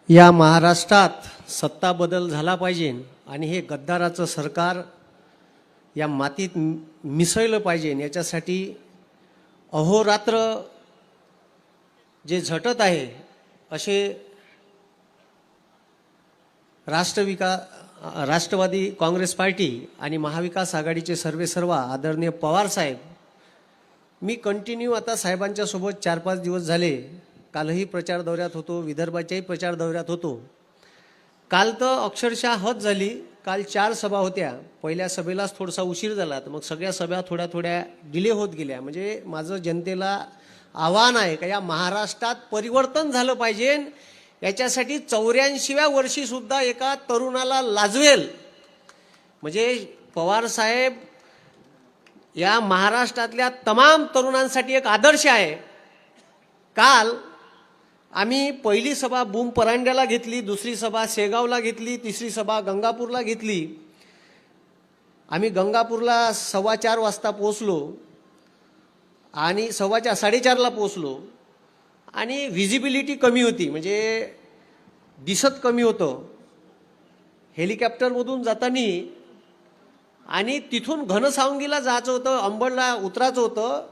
या महाराष्ट्रात सत्ता बदल झाला पाहिजे आणि हे गद्दाराचं सरकार या मातीत मिसळलं पाहिजे. याच्यासाठी अहोरात्र जे झटत आहे असे राष्ट्रवादी काँग्रेस पार्टी आणि महाविकास आघाडीचे सर्वेसर्वा आदरणीय पवार साहेब, मी कंटिन्यू आता साहेबांच्या सोबत 4-5 दिवस झाले. कालही प्रचार दौऱ्यात होतो, विदर्भाच्याही प्रचार दौऱ्यात होतो. काल तर अक्षरशः हद झाली. काल 4 सभा होत्या. पहिल्या सभेलाच थोडासा उशीर झाला तर मग सगळ्या सभा थोड्या थोड्या डिले होत गेल्या. म्हणजे माझं जनतेला आव्हान आहे का या महाराष्ट्रात परिवर्तन झालं पाहिजे. याच्यासाठी 84व्या वर्षीसुद्धा एका तरुणाला लाजवेल म्हणजे पवार साहेब या महाराष्ट्रातल्या तमाम तरुणांसाठी एक आदर्श आहे. काल आम्ही पहिली सभा बूम परांड्याला घेतली, दुसरी सभा शेगावला घेतली, तिसरी सभा गंगापूरला घेतली. आम्ही गंगापूरला 4:15 वाजता पोहोचलो आणि 4:15 पोहोचलो आणि व्हिजिबिलिटी कमी होती, म्हणजे दिसत कमी होतं हेलिकॉप्टरमधून जाताना. आणि तिथून घनसावंगीला जायचं होतं, अंबडला उतरायचं होतं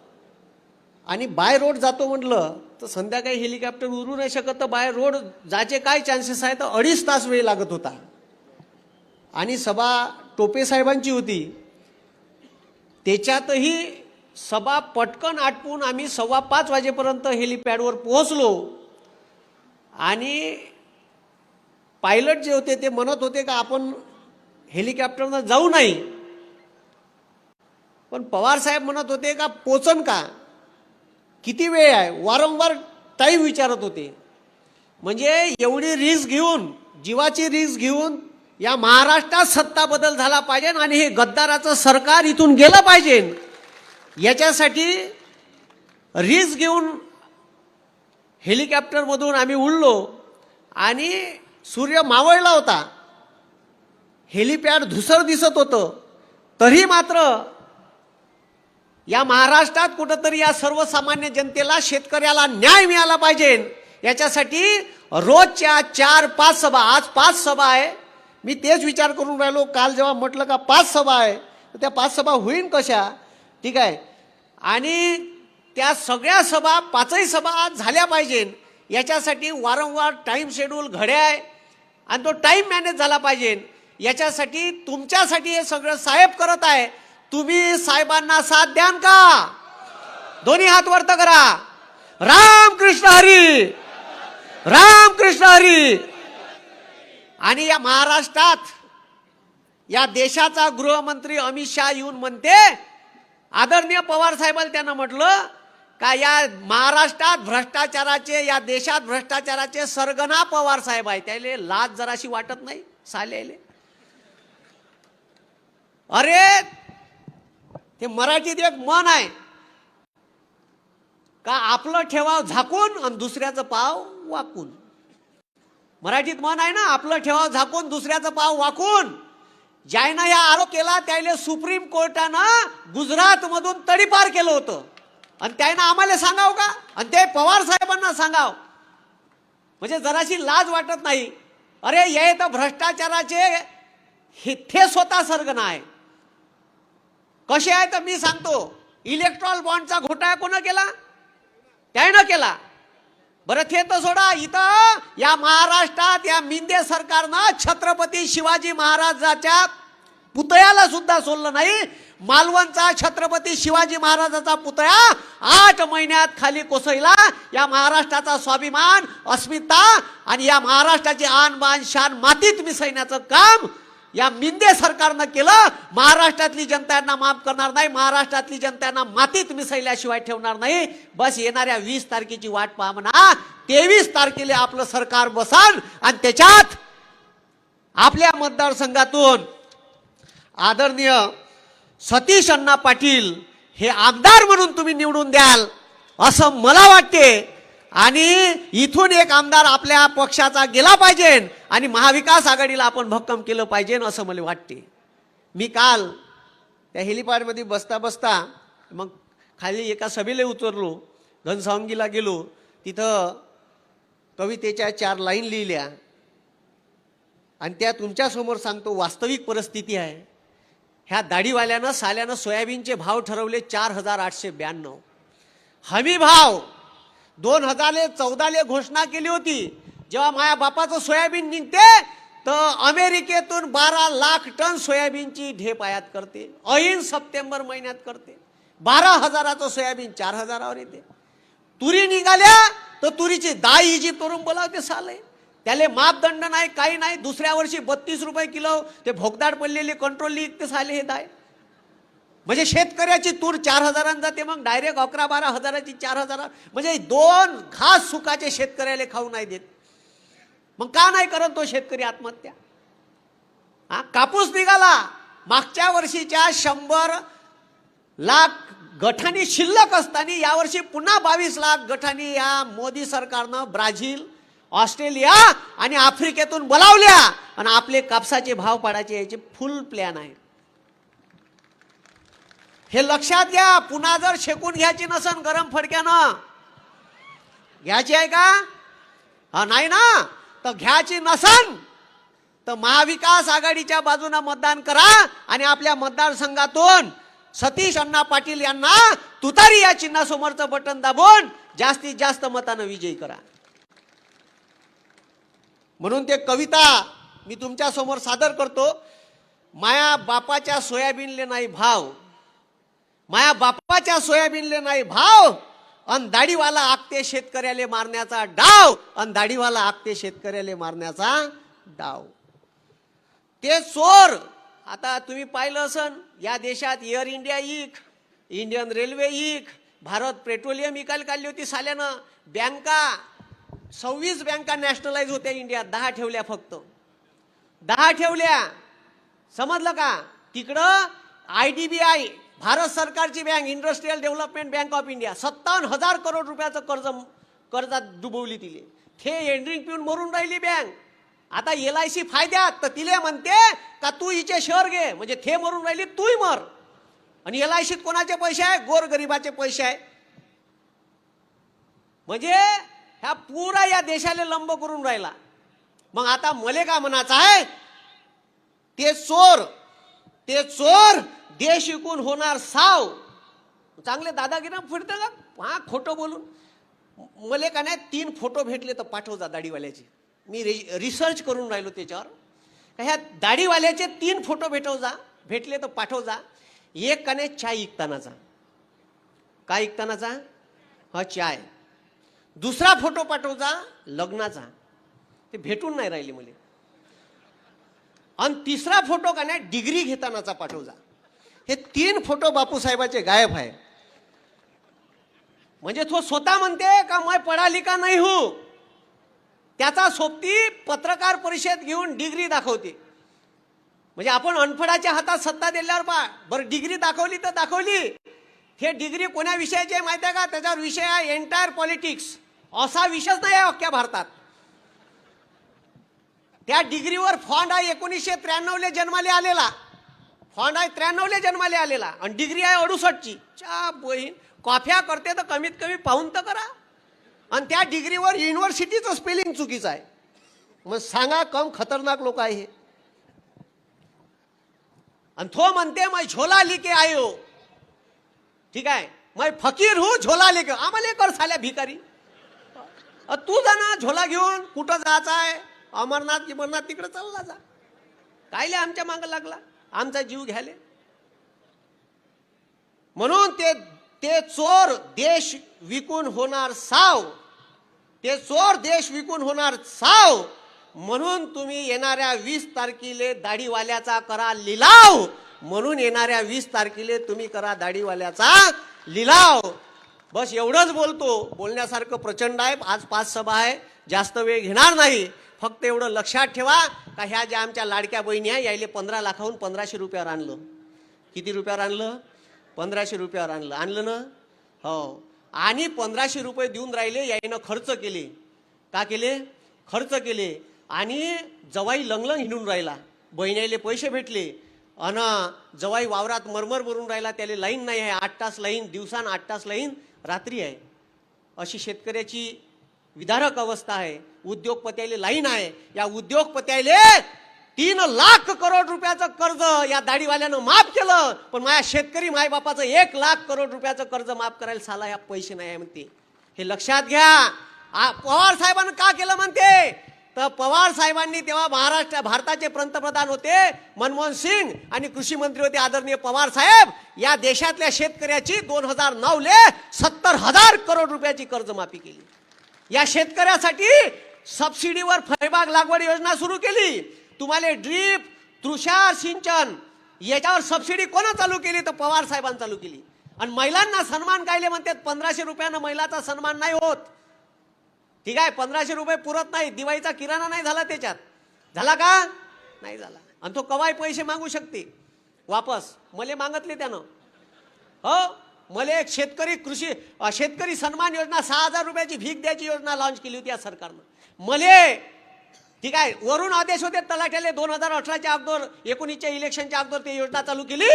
आणि बाय रोड जातो म्हटलं तर संध्याकाळी हेलिकॉप्टर उरू नाही शकत. तर बाय रोड जायचे काय चान्सेस आहे तर 2.5 तास वेळ लागत होता. आणि सभा टोपे साहेबांची होती, त्याच्यातही सभा पटकन आटपून आम्ही 5:15 वाजेपर्यंत हेलिपॅडवर पोहोचलो. आणि पायलट जे होते ते म्हणत होते का आपण हेलिकॉप्टरनं जाऊ नाही, पण पवार साहेब म्हणत होते का पोचन का, किती वेळ आहे, वारंवार टाईम विचारत होते. म्हणजे एवढी रिस्क घेऊन, जीवाची रिस्क घेऊन या महाराष्ट्रात सत्ता बदल झाला पाहिजे आणि हे गद्दाराचं सरकार इथून गेलं पाहिजे. याच्यासाठी रिस्क घेऊन हेलिकॉप्टरमधून आम्ही उडलो आणि सूर्य मावळला होता, हेलिपॅड धुसर दिसत होतं, तरी मात्र या महाराष्ट्रात कुठंतरी या सर्वसामान्य जनतेला, शेतकऱ्याला न्याय मिळाला पाहिजे याच्यासाठी रोजच्या 4-5 सभा, आज 5 सभा आहे. मी तेच विचार करून राहिलो, काल जेव्हा म्हटलं का 5 सभा आहे, तर त्या 5 सभा होईन कशा? ठीक आहे. आणि त्या सगळ्या सभा, 5ही सभा झाल्या पाहिजे याच्यासाठी वारंवार टाईम शेड्यूल घड्या आहे आणि तो टाईम मॅनेज झाला पाहिजे. याच्यासाठी तुमच्यासाठी हे सगळं साहेब करत आहे. तुम्ही साहेबांना साथ द्यान का? दोन्ही हात वर करा. राम कृष्ण हरी, राम कृष्ण हरी. आणि या महाराष्ट्रात, या देशाचा गृहमंत्री अमित शहा येऊन म्हणते, आदरणीय पवार साहेबांना त्यानं म्हटलं का या महाराष्ट्रात भ्रष्टाचाराचे, या देशात भ्रष्टाचाराचे सरगना पवार साहेब आहे. त्याले लाज जराशी वाटत नाही सालेले? अरे ते मराठीत एक म्हण आहे का, आपलं ठेवाव झाकून आणि दुसऱ्याचं पाव वाकून. मराठीत म्हण आहे ना, आपलं ठेवाव झाकून दुसऱ्याचं पाव वाकून. ज्यानं या आरोप केला त्याला सुप्रीम कोर्टानं गुजरात मधून तडीपार केलं होतं आणि त्यानं आम्हाला सांगाव का? आणि ते पवार साहेबांना सांगाव म्हणजे जराशी लाज वाटत नाही? अरे हे तर भ्रष्टाचाराचे हे स्वतः सरगना आहे. कसे आहे तर मी सांगतो. इलेक्ट्रॉल बॉन्डचा घोटाळा कोण केला? त्यानं केला. बरं ते तर सोडा, इथं या महाराष्ट्रात या मिंदे सरकारनं छत्रपती शिवाजी महाराजाच्या पुतळ्याला सुद्धा सोडलं नाही. मालवणचा छत्रपती शिवाजी महाराजाचा पुतळा 8 महिन्यात खाली कोसळला. या महाराष्ट्राचा स्वाभिमान, अस्मिता आणि या महाराष्ट्राची आन बान शान मातीत मिसळण्याचं काम या मिंदे सरकारनं केलं. महाराष्ट्रातली जनता यांना माफ करणार नाही, महाराष्ट्रातली जनता यांना मातीत मिसळल्याशिवाय ठेवणार नाही. बस येणाऱ्या 20 तारखेची वाट पहा म्हणा. 23 तारखेला आपलं सरकार बसान आणि त्याच्यात आपल्या मतदारसंघातून आदरणीय सतीश अण्णा पाटील हे आमदार म्हणून तुम्ही निवडून द्याल असं मला वाटते. आणि इथून एक आमदार आपल्या पक्षाचा गेला पाहिजे आणि महाविकास आघाडीला आपण भक्कम केलं पाहिजे असं मला वाटते. मी काल त्या हेलिपॅडमध्ये बसता बसता मग खाली एका सभेला उतरलो, घनसावंगीला गेलो. तिथं कवितेच्या 4 लाईन लिहिल्या आणि त्या तुमच्यासमोर सांगतो. वास्तविक परिस्थिती आहे. ह्या दाढीवाल्यानं साल्यानं सोयाबीनचे भाव ठरवले 4,892. हमी भाव 2014 घोषणा केली होती. जेव्हा माझ्या बापाचं सोयाबीन निघते तर अमेरिकेतून 12 लाख टन सोयाबीनची ढेप आयात करते. ऐन सप्टेंबर महिन्यात करते. 12,000चं सोयाबीन 4,000वर येते. तुरी निघाल्या तर तुरीची दाई इजिप्त करून बोलावते साले. त्याले मापदंड नाही, काही नाही. दुसऱ्या वर्षी 32 रुपये किलो ते भोगदाड पडलेले कंट्रोल विकते साले हे दाय. म्हणजे शेतकऱ्याची तूर 4,000 जाते, मग डायरेक्ट 11-12 हजाराची 4,000. म्हणजे 2 घास सुखाचे शेतकऱ्याला खाऊ नाही देत. मग का नाही करत तो शेतकरी आत्महत्या? कापूस निघाला. मागच्या वर्षीच्या 100 लाख गठाणी शिल्लक असताना यावर्षी पुन्हा 22 लाख गठाणी या मोदी सरकारनं ब्राझील, ऑस्ट्रेलिया आणि आफ्रिकेतून बोलावल्या आणि आपले कापसाचे भाव पाडायचे याचे फुल प्लॅन आहे. हे लक्षात घ्या. पुन्हा जर शेकून घ्यायची नसन गरम फडक्यानं, घ्यायची आहे का? नाही ना, तर घ्यायची नसन तर महाविकास आघाडीच्या बाजूने मतदान करा आणि आपल्या मतदारसंघातून सतीश अण्णा पाटील यांना तुतारी या चिन्हासमोरचं बटन दाबून जास्तीत जास्त मतानं विजयी करा. म्हणून ते कविता मी तुमच्या समोर सादर करतो. माया बापाच्या सोयाबीनले नाही भाव, माया बापाच्या सोयाबीनले नाही भाव, अन दाढीवाला आखते शेतकऱ्याले मारण्याचा डाव, अन दाढीवाला आखते शेतकऱ्याले मारण्याचा डाव. ते चोर आता तुम्ही पाहिलं असन, या देशात एअर इंडिया इक, इंडियन रेल्वे इक, भारत पेट्रोलियम इकायला काढली होती साल्यानं. बँका 26 बँका नॅशनलाइज होत्या इंडियात, 10 ठेवल्या फक्त, 10 ठेवल्या. समजलं का? तिकडं IDBI भारत सरकारची bank, industrial development bank of India 57,000 crore रुपयाचं कर्जात डुबवली तिले. थे एंड्रिंग पिऊन मरून राहिली बँक. आता LIC फायद्यात, तर तिला म्हणते का तू हिचे शेअर घे, म्हणजे थे मरून राहिली तूही मर. आणि LICत कोणाचे पैसे आहे? गोरगरिबाचे पैसे आहे. म्हणजे ह्या पुरा या देशाला लंब करून राहिला. मग आता मले का म्हणायचं आहे? ते चोर देश विकून होणार साव. चांगले दादागिरी फिरते का? हा, खोटं बोलून. मले का नाही 3 फोटो भेटले तर पाठव जा दाढीवाल्याचे. मी रिसर्च करून राहिलो त्याच्यावर. ह्या दाढीवाल्याचे 3 फोटो भेटले तर पाठव जा. एक का नाही चाय विकतानाचा. काय विकतानाचा? हा, चाय. दुसरा फोटो पाठव जा लग्नाचा. ते भेटून नाही राहिले मला. आणि तिसरा फोटो का नाही डिग्री घेतानाचा पाठव जा. हे 3 फोटो बापूसाहेबाचे गायब आहे. म्हणजे तो स्वतः म्हणते का मैं पढ़ा लिखा नहीं हूं. त्याचा सोबती पत्रकार परिषद घेऊन डिग्री दाखवते. म्हणजे आपण अनफडाच्या हातात सत्ता दिल्यावर बरं डिग्री दाखवली तर दाखवली. हे डिग्री कोण्या विषयाची आहे माहिती आहे का? त्याच्यावर विषय आहे एंटायर पॉलिटिक्स. असा विषयच नाही आहे अख्ख्या भारतात. त्या डिग्रीवर फॉन्ड आहे 1993 जन्माले आलेला. फॉन्ड आहे 93 जन्माले आलेला आणि डिग्री आहे 68ची. च्या बहीण कॉफ्या करते तर कमीत कमी पाहून तर करा. आणि त्या डिग्रीवर युनिव्हर्सिटीचं स्पेलिंग चुकीचं आहे. मग सांगा कम खतरनाक लोक आहे हे. आणि तो म्हणते मैं झोला लेके आयो. ठीक आहे, मैं फकीर हूं झोला लेके. आम्हाला कर साल्या भिकारी. तू जा ना झोला घेऊन. कुठं जायचं आहे? अमरनाथ तिकडे चालला जा. कायले आमच्या मागं लागला आमचा जीव घ्याले. म्हणून ते चोर देश विकून होणार साव. ते चोर देश विकून होणार साव. म्हणून तुम्ही येणाऱ्या 20 तारखेला दाढीवाल्याचा करा लिलाव. म्हणून येणाऱ्या 20 तारखेला तुम्ही करा दाढीवाल्याचा लिलाव. बस एवढंच बोलतो. बोलण्यासारखं प्रचंड आहे. आज 5 सभा आहे, जास्त वेळ घेणार नाही. फक्त एवढं लक्षात ठेवा का ह्या ज्या आमच्या लाडक्या बहिणी आहे यायले 15 लाखाहून 1500 रुपयावर आणलं. किती रुपयावर आणलं? 1500 रुपयावर आणलं. आणलं ना? हो. आणि 1500 रुपये देऊन राहिले. यायनं खर्च केले. का केले? खर्च केले. आणि जवाई लंगलंग हिंडून राहिला. बहिणीले पैसे भेटले. अन जवाई वावरात मरमर मरून राहिला. त्याला लाईन नाही आहे. 8 तास लाईन दिवसान, 8 तास लाईन रात्री आहे. अशी शेतकऱ्याची विदारक अवस्था आहे. उद्योगपत्याले लाईन आहे. या उद्योगपत्याले 3 लाख करोड रुपयाचं कर्ज या दाढीवाल्यानं माफ केलं. पण माझ्या शेतकरी मायबापाचं 1 लाख करोड रुपयाचं कर्ज माफ करायला साला या पैसे नाही आहे म्हणते. हे लक्षात घ्या. पवार साहेबांनी का केलं म्हणते? तर पवार साहेबांनी तेव्हा भारताचे पंतप्रधान होते मनमोहन सिंग आणि कृषी मंत्री होते आदरणीय पवार साहेब. या देशातल्या शेतकऱ्याची 2009 70,000 करोड रुपयाची कर्जमाफी केली. या शेतकऱ्यासाठी सबसिडीवर फळबाग लागवड योजना सुरू केली. तुम्हाला ड्रीप, तुषार सिंचन याच्यावर सबसिडी कोणा चालू केली? तर पवार साहेबांनी चालू केली. आणि महिलांना सन्मान कायले म्हणतात? 1500 रुपयानं महिलाचा सन्मान नाही होत. ठीक आहे, 1500 रुपये पुरत नाही. दिवाळीचा किराणा नाही झाला त्याच्यात. झाला का? नाही झाला. आणि तो कवाय पैसे मागू शकते वापस. मले मागतले त्यानं. हो, मला एक शेतकरी सन्मान योजना 6000 रुपयाची भीक द्यायची योजना लॉन्च केली होती या सरकारनं. मले ठीक आहे, वरून आदेश होते तलाट्याले 2018च्या अगोदर 19च्या इलेक्शनच्या अगोदर ते योजना चालू केली.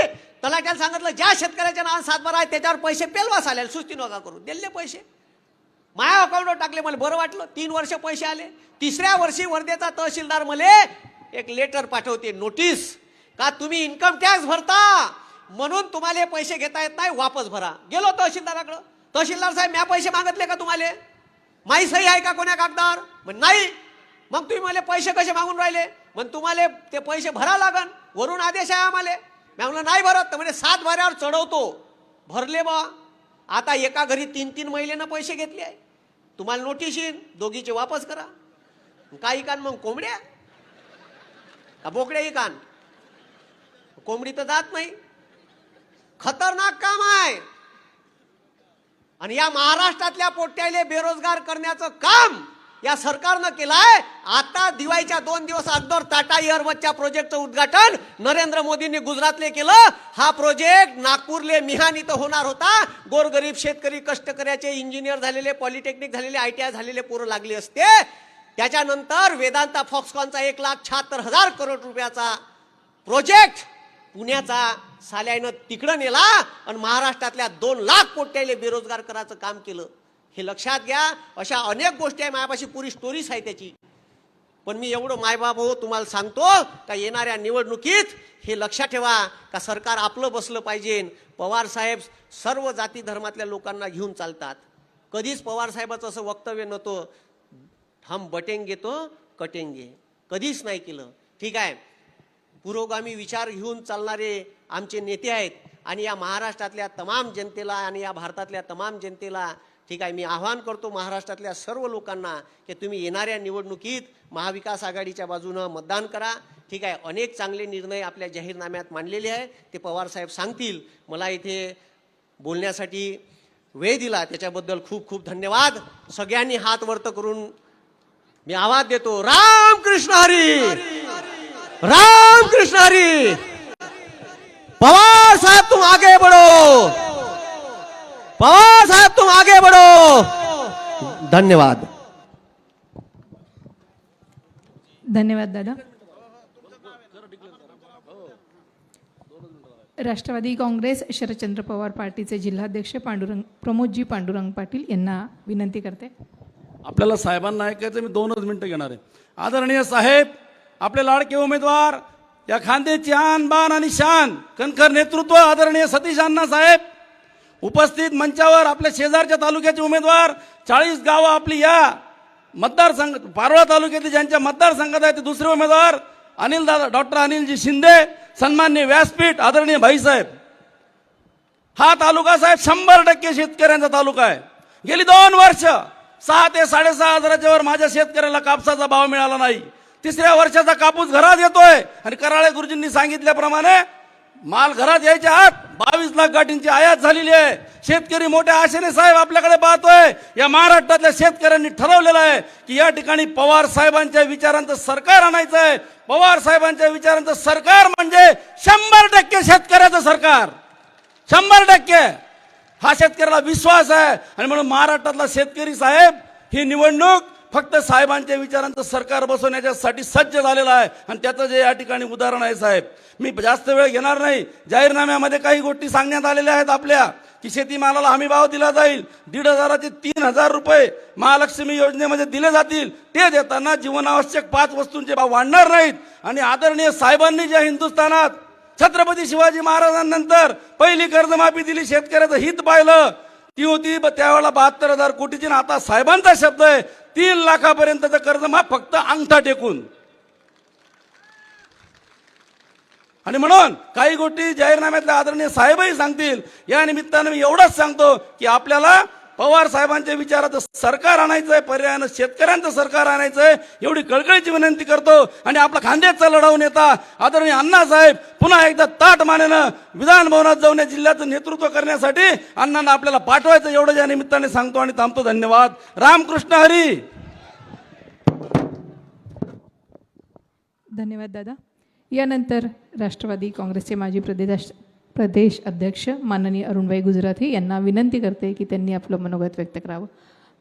तलाट्याला सांगितलं ज्या शेतकऱ्याच्या नावात 7/12 आहे त्याच्यावर पैसे पेलवास आले. सुस्ती नका करू. दिले पैसे माझ्या अकाउंटवर टाकले. मला बरं वाटलं. 3 वर्ष पैसे आले. 3ऱ्या वर्षी वर्धेचा तहसीलदार मला एक लेटर पाठवते, नोटीस, का तुम्ही इन्कम टॅक्स भरता म्हणून तुम्हाला पैसे घेता येत नाही, वापस भरा. गेलो तहसीलदाराकडं. तहसीलदार साहेब म्या पैसे मागितले का तुम्हाला? माही सही आहे का कोण्या कागदावर? म्हण नाही. मग तुम्ही मला पैसे कसे मागून राहिले? म्हण तुम्हाला ते पैसे भरा लागन, वरून आदेश आहे आम्हाला. मी म्हणलं नाही भरत. तर म्हणजे 7/12 चढवतो. भरले बा. आता एका घरी 3-3 महिलेनं पैसे घेतले आहे. तुम्हाला नोटीस येईन, दोघीचे वापस करा. काय इकान मग? कोंबड्या का बोकड्या इकान? कोंबडी तर जात नाही. खतरनाक काम आहे. आणि या महाराष्ट्रातल्या पोट्याले बेरोजगार करण्याचं काम या सरकारनं केलाय. आता दिवाळीच्या 2 दिवस अगोदर टाटा एअरबसच्या प्रोजेक्टचं उद्घाटन नरेंद्र मोदींनी गुजरातले केलं. हा प्रोजेक्ट नागपूरले मिहान इथं होणार होता. गोरगरीब शेतकरी कष्टकऱ्याचे इंजिनियर झालेले, पॉलिटेक्निक झालेले, ITI झालेले पोरं लागले असते. त्याच्यानंतर वेदांता फॉक्सकॉनचा 1,76,000 करोड रुपयाचा प्रोजेक्ट पुण्याचा साल्यानं तिकडं नेला आणि महाराष्ट्रातल्या 2 लाख कोट्याले बेरोजगार करायचं काम केलं. हे लक्षात घ्या. अशा अनेक गोष्टी आहे, माझ्यापाशी पुरी स्टोरीज आहे त्याची. पण मी एवढं मायबाप हो तुम्हाला सांगतो का येणाऱ्या निवडणुकीत हे लक्षात ठेवा का सरकार आपलं बसलं पाहिजे. पवार साहेब सर्व जाती धर्मातल्या लोकांना घेऊन चालतात. कधीच पवार साहेबाचं असं वक्तव्य नव्हतं हम बटेंगे तो कटेंगे, कधीच नाही केलं. ठीक आहे, पुरोगामी विचार घेऊन चालणारे आमचे नेते आहेत आणि या महाराष्ट्रातल्या तमाम जनतेला आणि या भारतातल्या तमाम जनतेला ठीक आहे मी आवाहन करतो महाराष्ट्रातल्या सर्व लोकांना की तुम्ही येणाऱ्या निवडणुकीत महाविकास आघाडीच्या बाजूनं मतदान करा. ठीक आहे, अनेक चांगले निर्णय आपल्या जाहीरनाम्यात मांडलेले आहे, ते पवार साहेब सांगतील. मला इथे बोलण्यासाठी वेळ दिला त्याच्याबद्दल खूप खूप धन्यवाद. सगळ्यांनी हात वरत करून मी आवाज देतो, राम कृष्ण हरी, राम कृष्ण हरी. पवार साहब तुम आगे बढ़ो, पवार साहब तुम आगे बढ़ो. धन्यवाद. धन्यवाद दादा. राष्ट्रवादी काँग्रेस शरदचंद्र पवार पार्टीचे जिल्हाध्यक्ष प्रमोदजी पांडुरंग पाटील यांना विनंती करते. आपल्याला साहेबांना ऐकायचं, मी 2च मिनिटं घेणार आहे. आदरणीय साहेब, आपले लाडके उमेदवार, या खांद्याची आन बान आणि शान, कणखर नेतृत्व आदरणीय सतीश अण्णा साहेब, उपस्थित मंचावर आपल्या शेजारच्या तालुक्याचे उमेदवार, 40 गावं आपली या मतदारसंघ पारोळा तालुक्यातील ज्यांच्या मतदारसंघात आहे ते दुसरे उमेदवार अनिल दादा, डॉक्टर अनिलजी शिंदे, सन्माननीय व्यासपीठ आदरणीय भाईसाहेब. हा तालुका साहेब 100% शेतकऱ्यांचा तालुका आहे. गेली 2 वर्ष 6 ते 6.5 हजाराच्या वर माझ्या शेतकऱ्याला कापसाचा भाव मिळाला नाही. 3ऱ्या वर्षाचा कापूस घरात येतोय आणि कराळे गुरुजींनी सांगितल्याप्रमाणे माल घरात यायच्या आत 22 लाख गाठींची आयात झालेली आहे. शेतकरी मोठ्या आशेने साहेब आपल्याकडे पाहतोय. या महाराष्ट्रातल्या शेतकऱ्यांनी ठरवलेलं आहे की या ठिकाणी पवार साहेबांच्या विचारांचं सरकार आणायचं आहे. पवार साहेबांच्या विचारांचं सरकार म्हणजे 100% शेतकऱ्याचं सरकार, 100%. हा शेतकऱ्याला विश्वास आहे आणि म्हणून महाराष्ट्रातला शेतकरी साहेब ही निवडणूक फक्त साहेबांच्या विचारांचं सरकार बसवण्यासाठी सज्ज झालेला आहे आणि त्याचं जे या ठिकाणी उदाहरण आहे साहेब. मी जास्त वेळ घेणार नाही. जाहीरनाम्यामध्ये काही गोष्टी सांगण्यात आलेल्या आहेत आपल्या की शेतीमालाला हमी भाव दिला जाईल. 1,500 ते 3,000 रुपये महालक्ष्मी योजनेमध्ये दिले जातील. ते देताना जीवनावश्यक 5 वस्तूंचे भाव वाढणार नाहीत. आणि आदरणीय साहेबांनी ज्या हिंदुस्थानात छत्रपती शिवाजी महाराजांनंतर पहिली कर्जमाफी दिली, शेतकऱ्याचं हित पाहिलं, ती होती त्यावेळेला 72,000 कोटीची. आता साहेबांचा शब्द आहे 3 लाखापर्यंतचं कर्जमाफ फक्त अंगठा टेकून. आणि म्हणून काही गोष्टी जाहीरनाम्यातल्या आदरणीय साहेबही सांगतील. या निमित्तानं मी एवढंच सांगतो की आपल्याला पवार साहेबांच्या विचाराचं सरकार आणायचं आहे, पर्यायानं शेतकऱ्यांचं सरकार आणायचं आहे, एवढी कळकळीची विनंती करतो. आणि आपला खांद्याचा लढाऊ नेता आदरणीय अण्णासाहेब पुन्हा एकदा ताट मानेनं विधान भवनात जाऊन या जिल्ह्याचं नेतृत्व करण्यासाठी अण्णांना आपल्याला पाठवायचं, एवढं या निमित्ताने सांगतो आणि थांबतो. धन्यवाद. रामकृष्ण हरी. धन्यवाद दादा. यानंतर राष्ट्रवादी काँग्रेसचे माजी प्रदेश अध्यक्ष माननीय अरुणभाई गुजराथी यांना विनंती करते की त्यांनी आपलं मनोगत व्यक्त करावं.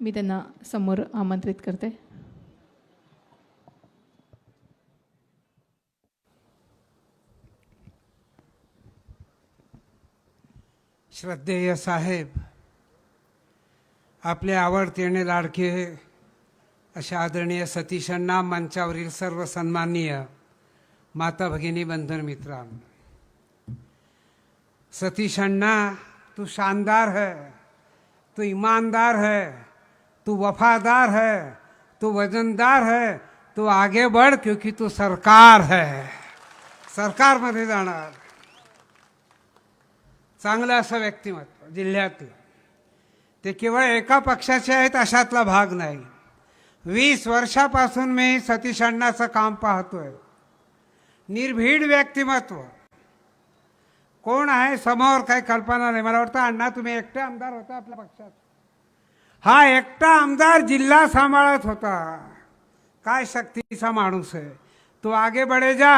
मी त्यांना समोर आमंत्रित करते. श्रद्धेय साहेब, आपले आवडते लाडके अशा आदरणीय सतीशांना, मंचावरील सर्व सन्माननीय माता भगिनी बंधन मित्रांनो, सतीशांना तू शानदार है, तू ईमानदार है, तू वफादार है, तू वजनदार है, तू आगे बढ़ क्योंकि तू सरकार है, सरकारमध्ये जाणार. चांगलं असं व्यक्तिमत्व जिल्ह्यातलं. ते केवळ एका पक्षाचे आहेत अशातला भाग नाही. 20 वर्षापासून मी सतीश अण्णाचं काम पाहतोय. निर्भीड व्यक्तिमत्व. कोण आहे समोर काही कल्पना नाही. मला वाटतं अण्णा तुम्ही एकटे आमदार होता आपल्या पक्षात. हा एकटा आमदार जिल्हा सांभाळत होता. काय शक्तीचा माणूस है. तो आगे बढ़े जा,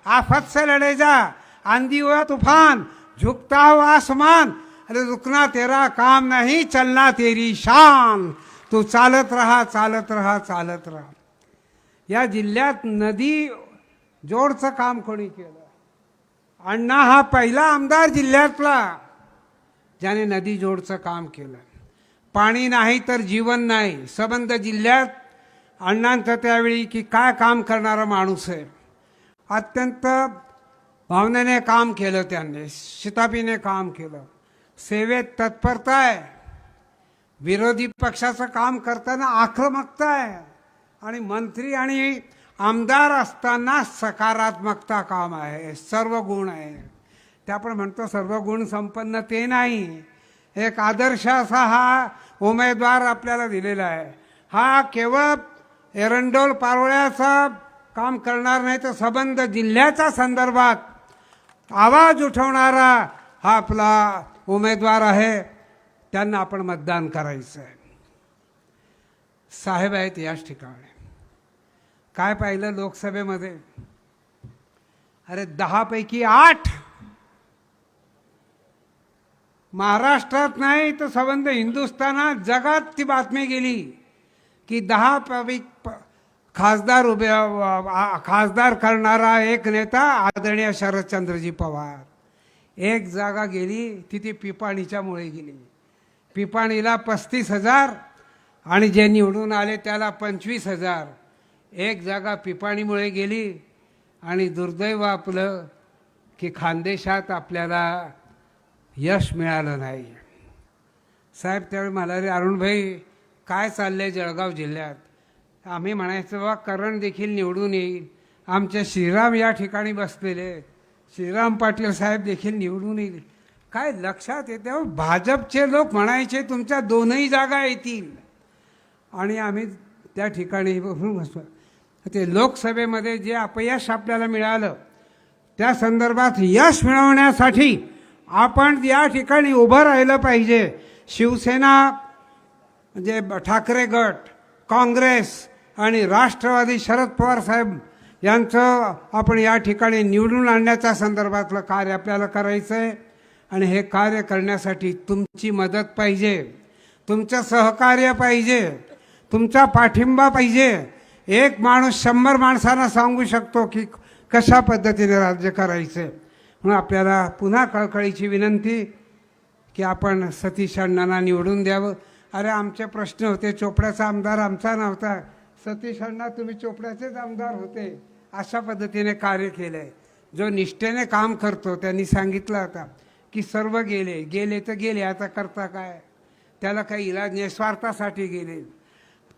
आफत से लड़े जा, आंधी हुआ तूफान, झुकता हुआ आसमान, अरे रुकना तेरा काम नहीं, चलना तेरी शान. तू चालत रहा, चालत रहा, चालत रहा. या जिल्ह्यात नदी जोडचं काम कोणी केलं? अण्णा हा पहिला आमदार जिल्ह्यातला ज्याने नदी जोडचं काम केलं. पाणी नाही तर जीवन नाही. संबंध जिल्ह्यात अण्णांचं त्यावेळी की काय काम करणारा माणूस आहे. अत्यंत भावनेने काम केलं त्यांनी, शिताफीने काम केलं, सेवेत तत्परता आहे, विरोधी पक्षाचं काम करताना आक्रमकता आहे, आणि मंत्री आणि आमदार असताना सकारात्मकता काम आहे. सर्व गुण आहे. ते आपण म्हणतो सर्व गुण संपन्न ते नाही. एक आदर्श असा हा उमेदवार आपल्याला दिलेला आहे. हा केवळ एरंडोल पारोळ्याचा काम करणार नाही, तर संबंध जिल्ह्याच्या संदर्भात आवाज उठवणारा हा आपला उमेदवार आहे. त्यांना आपण मतदान करायचं आहे. साहेब आहेत याच ठिकाणी. काय पाहिलं लोकसभेमध्ये? अरे 10 पैकी 8 महाराष्ट्रात नाही तर संबंध हिंदुस्थानात, जगात ती बातमी गेली की 10 खासदार खासदार करणारा एक नेता आदरणीय शरदचंद्रजी पवार. एक जागा गेली ती पिपाणीच्या मुळे गेली. पिपाणीला 35,000 आणि जे निवडून आले त्याला 25,000. एक जागा पिपाणीमुळे गेली. आणि दुर्दैव आपलं की खानदेशात आपल्याला यश मिळालं नाही. साहेब त्यावेळी मला रे अरुणभाई काय चाललंय जळगाव जिल्ह्यात? आम्ही म्हणायचं बा करण देखील निवडून येईल. आमचे श्रीराम या ठिकाणी बसलेले श्रीराम पाटील साहेब देखील निवडून येईल. काय लक्षात येते? भाजपचे लोक म्हणायचे तुमच्या 2ही जागा येतील. आणि आम्ही त्या ठिकाणी बसून बसतो. ते लोकसभेमध्ये जे अपयश आपल्याला मिळालं त्या संदर्भात यश मिळवण्यासाठी आपण या ठिकाणी उभं राहिलं पाहिजे. शिवसेना म्हणजे ठाकरे गट, काँग्रेस आणि राष्ट्रवादी शरद पवार साहेब यांचं आपण या ठिकाणी निवडून आणण्याच्या संदर्भातलं कार्य आपल्याला करायचं आहे. आणि हे कार्य करण्यासाठी तुमची मदत पाहिजे, तुमचं सहकार्य पाहिजे, तुमचा पाठिंबा पाहिजे. एक माणूस 100 माणसांना सांगू शकतो की कशा पद्धतीने राज्य करायचं आहे. म्हणून आपल्याला पुन्हा कळकळीची विनंती की आपण सतीश अण्णांना निवडून द्यावं. अरे आमचे प्रश्न होते, चोपड्याचा आमदार आमचा नव्हता, सतीश अण्णा तुम्ही चोपड्याचेच आमदार होते, अशा पद्धतीने कार्य केलं आहे. जो निष्ठेने काम करतो त्यांनी सांगितलं होता की सर्व गेले गेले तर गेले, आता करता काय? त्याला काही इलाज नाही, स्वार्थासाठी गेले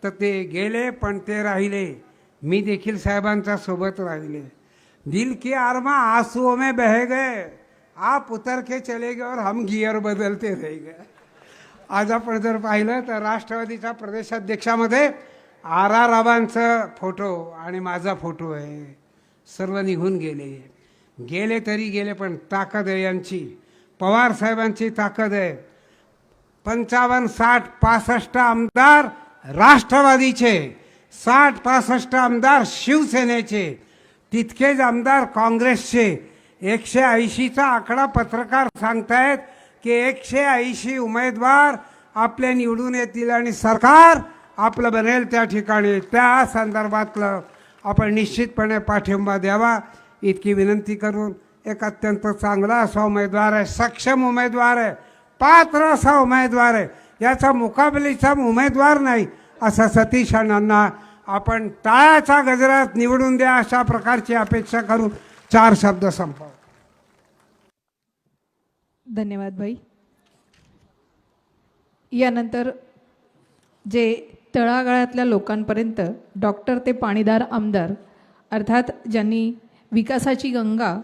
तर ते गेले, पण ते राहिले. मी देखील साहेबांच्या सोबत राहिले. दिल की आरमा आंसुओं में बह गए, आप उतर के चले गए और हम गियर बदलते रह गए. आज आपण जर पाहिलं तर राष्ट्रवादीच्या प्रदेशाध्यक्षामध्ये आराराबांचा फोटो आणि माझा फोटो आहे. सर्व निघून गेले. गेले तरी गेले, पण ताकद आहे यांची, पवार साहेबांची ताकद आहे. 55, 60, 65 आमदार राष्ट्रवादीचे, 60, 65 आमदार शिवसेनेचे, तितकेच आमदार काँग्रेसचे. 180चा आकडा पत्रकार सांगतायत की 180 उमेदवार आपले निवडून येतील आणि सरकार आपलं बनेल त्या ठिकाणी. त्या संदर्भातलं आपण निश्चितपणे पाठिंबा द्यावा इतकी विनंती करून, एक अत्यंत चांगला असा उमेदवार आहे, सक्षम उमेदवार आहे, पात्र असा उमेदवार आहे, याचा मुकाबलीचा उमेदवार नाही असा सतीश अण्णांना आपण टाळ्याच्या गजरात निवडून द्या अशा प्रकारची अपेक्षा करून 4 शब्द संपव. धन्यवाद भाई. यानंतर जे तळागाळातल्या लोकांपर्यंत डॉक्टर ते पाणीदार आमदार, अर्थात ज्यांनी विकासाची गंगा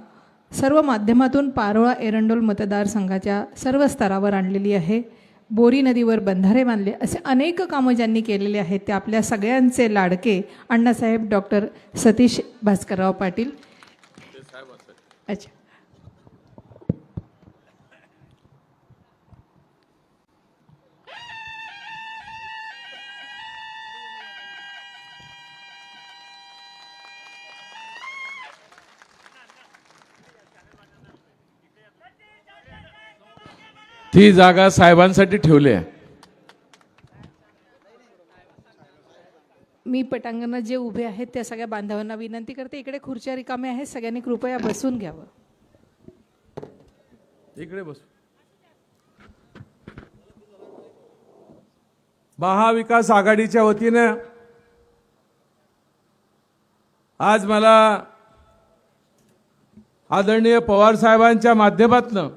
सर्व माध्यमातून पारोळा एरंडोल मतदारसंघाच्या सर्व स्तरावर आणलेली आहे, बोरी नदीवर बंधारे बांधले, असे अनेक कामं ज्यांनी केलेले आहेत ते आपल्या सगळ्यांचे लाडके अण्णासाहेब डॉक्टर सतीश भास्करराव पाटील. अच्छा, ती जागा साहेबांसाठी ठेवली आहे. मी पटांगणात जे उभे आहेत त्या सगळ्या बांधवांना विनंती करते, इकडे खुर्च्या रिकाम्या आहेत, सगळ्यांनी कृपया बसून घ्यावं. इकडे बस. महाविकास आघाडीच्या वतीनं आज मला आदरणीय पवार साहेबांच्या माध्यमातून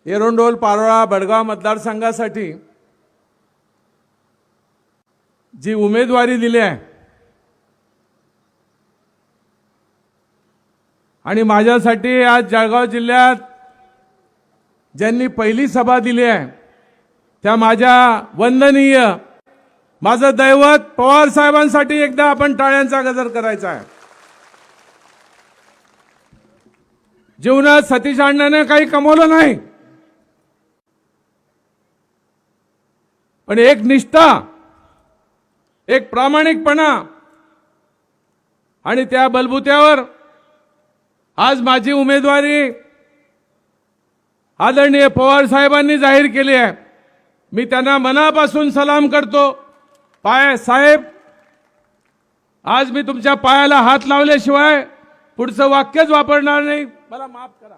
एरंडोल पारोळा बडगाव मतदारसंघासाठी जी उमेदवारी दिली आहे आणि माझ्यासाठी आज जळगाव जिल्ह्यात ज्यांनी पहिली सभा दिली आहे त्या माझ्या वंदनीय, माझं दैवत पवार साहेबांसाठी एकदा आपण टाळ्यांचा गजर करायचा आहे. जीवनात सतीश अण्णाने काही कमवलं नाही, पण एक निष्ठा, एक प्रामाणिकपणा आणि त्या बलबुत्यावर आज माझी उमेदवारी आदरणीय पवार साहेबांनी जाहीर केली आहे. मी त्यांना मनापासून सलाम करतो. साहेब, आज मी तुमच्या पायाला हात लावल्याशिवाय पुढचं वाक्यच वापरणार नाही, मला माफ करा.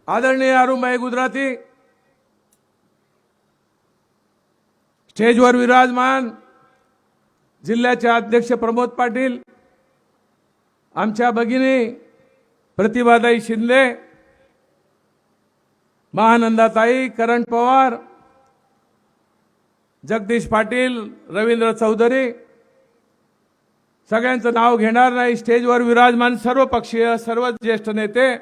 आदरणीय अरुणभाई गुजराती स्टेजवर विराजमान, जिल्ह्याचे अध्यक्ष प्रमोद पाटील, आमच्या भगिनी प्रतिभाताई शिंदे, महानंदाताई, करण पवार, जगदीश पाटील, रवींद्र चौधरी, सगळ्यांचं नाव घेणार नाही. स्टेजवर विराजमान सर्व पक्षीय, सर्व ज्येष्ठ नेते,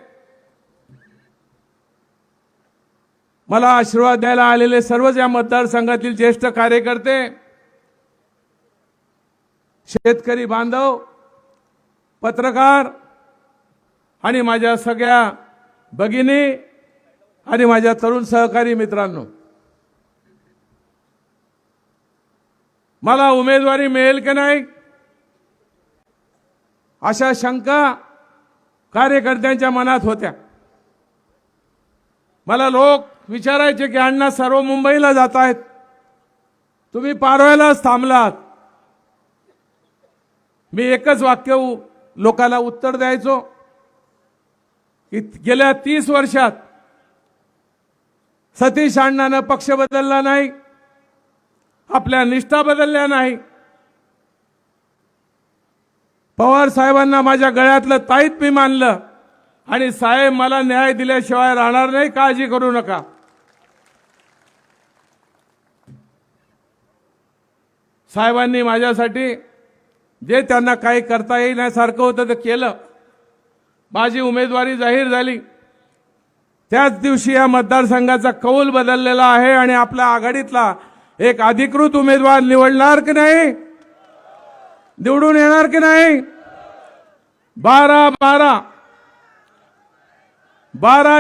मला आशीर्वाद द्यायला आलेले सर्वच या मतदारसंघातील ज्येष्ठ कार्यकर्ते, शेतकरी बांधव, पत्रकार आणि माझ्या सगळ्या भगिनी आणि माझ्या तरुण सहकारी मित्रांनो, मला उमेदवारी मिळेल की नाही अशा शंका कार्यकर्त्यांच्या मनात होत्या. मला लोक विचारायचे की अण्णा सर्व मुंबईला जात आहेत, तुम्ही पारोळ्यालाच थांबलात. मी एकच वाक्य लोकांना उत्तर द्यायचो की गेल्या 30 वर्षात सतीश अण्णांना पक्ष बदलला नाही, आपल्या निष्ठा बदलल्या नाही. पवार साहेबांना माझ्या गळ्यातलं ताईत मी मानलं आणि साहेब मला न्याय दिल्याशिवाय राहणार नाही, काळजी करू नका. साहेबांनी माझ्यासाठी जे त्यांना काही करता येण्यासारखं होतं ते केलं. माझी उमेदवारी जाहीर झाली त्याच दिवशी या मतदारसंघाचा कौल बदललेला आहे आणि आपल्या आघाडीतला एक अधिकृत उमेदवार निवडणार की नाही, निवडून येणार की नाही. 12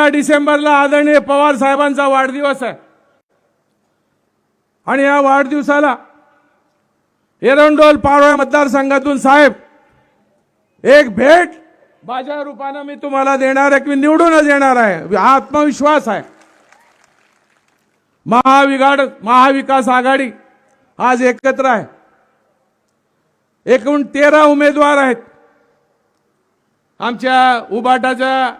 डिसेंबरला आदरणीय पवार साहेबांचा वाढदिवस आहे आणि या वाढदिवसाला एरंडोल पारोळा मतदारसंघातून साहेब एक भेट माझ्या रूपाने मी तुम्हाला देणार आहे, की निवडूनच येणार आहे. हा आत्मविश्वास आहे. महाविकास आघाडी आज एकत्र आहे. एकूण 13 उमेदवार आहेत. आमच्या उबाटाच्या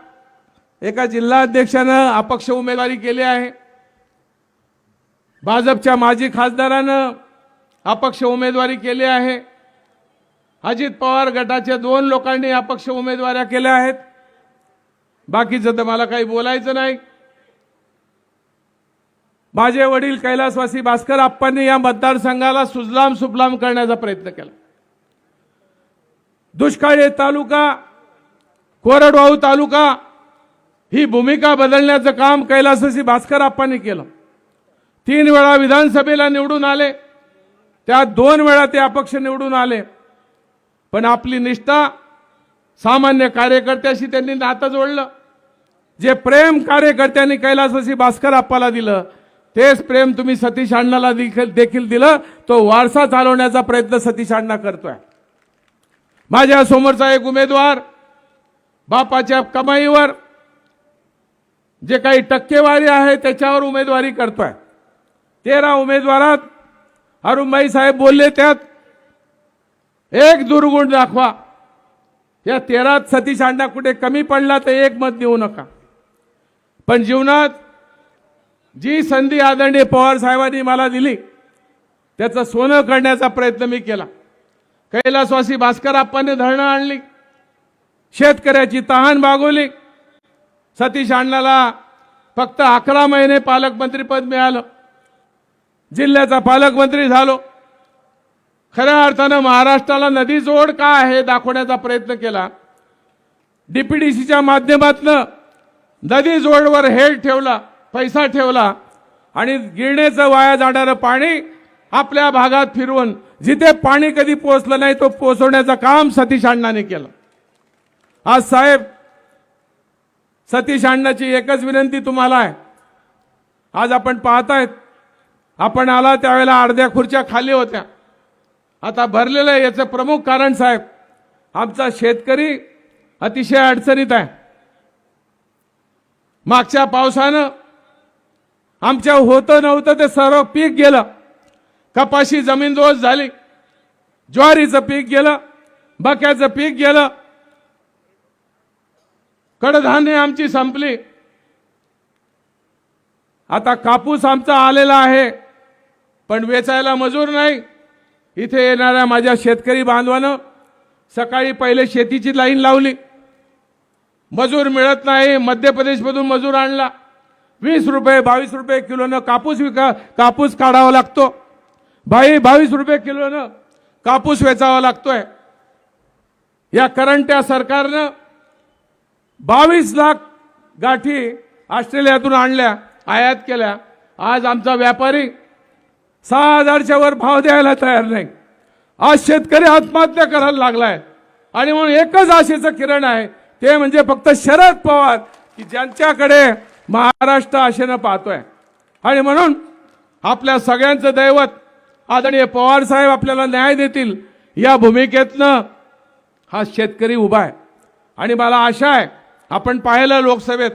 एका जिल्हाध्यक्षानं अपक्ष उमेदवारी केली आहे. भाजपच्या माजी खासदारानं अपक्ष उमेदवारी केली आहे. अजित पवार गटाच्या 2 लोकांनी अपक्ष उमेदवाऱ्या केल्या आहेत. बाकीचं तर मला काही बोलायचं नाही. माझे वडील कैलासवासी भास्कर आप्पांनी या मतदारसंघाला सुजलाम सुफलाम करण्याचा प्रयत्न केला. दुष्काळी तालुका, कोरडवाहू तालुका ही भूमिका बदलण्याचं काम कैलासवासी भास्कर आप्पांनी केलं. 3 वेळा विधानसभेला निवडून आले, त्यात 2 वेळा ते अपक्ष निवडून आले. पण आपली निष्ठा, सामान्य कार्यकर्त्याशी त्यांनी नातं जोडलं. जे प्रेम कार्यकर्त्यांनी कैलासवासी भास्कर आप्पाला दिलं तेच प्रेम तुम्ही सतीश अण्णाला देखील दिलं. तो वारसा चालवण्याचा प्रयत्न सतीश अण्णा करतोय. माझ्या समोरचा एक उमेदवार बापाच्या कमाईवर जे काही टक्केवारी आहे त्याच्यावर उमेदवारी करतोय. 13 उमेदवारात अरुणभाई साहेब बोलले त्यात एक दुर्गुण दाखवा. या 13त सतीश अण्णा कुठे कमी पडला तर एक मत देऊ नका. पण जीवनात जी संधी आदरणीय पवार साहेबांनी मला दिली त्याचं सोनं करण्याचा प्रयत्न मी केला. कैलासवासी भास्कर आप्पांनी धरणं आणली, शेतकऱ्याची तहान भागवली. सतीश अण्णाला फक्त 11 महिने पालकमंत्रीपद मिळालं, जिल्ह्याचा पालकमंत्री झालो. खऱ्या अर्थानं महाराष्ट्राला नदी जोड का आहे दाखवण्याचा प्रयत्न केला. डीपीडीसीच्या माध्यमातून नदी जोडवर हेड ठेवला, पैसा ठेवला आणि गिरण्याचं वाया जाणारं पाणी आपल्या भागात फिरवून जिथे पाणी कधी पोहोचलं नाही तो पोहोचवण्याचं काम सतीश अण्णांनी केलं. आज साहेब सतीश अण्णाची एकच विनंती तुम्हाला आहे. आज आपण पाहतायत आपण आला त्यावेळेला अर्ध्या खुर्च्या खाली होत्या, आता भरलेलं आहे. याचं प्रमुख कारण साहेब आमचा शेतकरी अतिशय अडचणीत आहे. मागच्या पावसानं आमच्या होतं नव्हतं ते सर्व पीक गेलं. कपाशी जमीनदोस्त झाली, ज्वारीचं पीक गेलं, मक्याचं पीक गेलं, कडधान्य आमची संपली. आता कापूस आमचा आलेला आहे पण वेचायला मजूर नाही. इथे येणाऱ्या माझ्या शेतकरी बांधवानं सकाळी पहिले शेतीची लाईन लावली, मजूर मिळत नाही. मध्य प्रदेशमधून मजूर आणला, 20 रुपये 22 रुपये किलोनं कापूस काढावा लागतो. 22 रुपये किलोनं कापूस वेचावा लागतोय. या करंट्या सरकारनं 22 लाख गाठी ऑस्ट्रेलियातून आणल्या, आयात केल्या. आज आमचा व्यापारी 6,000च्या वर भाव द्यायला तयार नाही. आज शेतकरी आत्महत्या करायला लागलाय आणि म्हणून एकच आशेचं किरण आहे ते म्हणजे फक्त शरद पवार की ज्यांच्याकडे महाराष्ट्र आशेनं पाहतोय. आणि म्हणून आपल्या सगळ्यांचं दैवत आदरणीय पवार साहेब आपल्याला न्याय देतील या भूमिकेतनं हा शेतकरी उभा आहे. आणि मला आशा आहे आपण पाहिलं लोकसभेत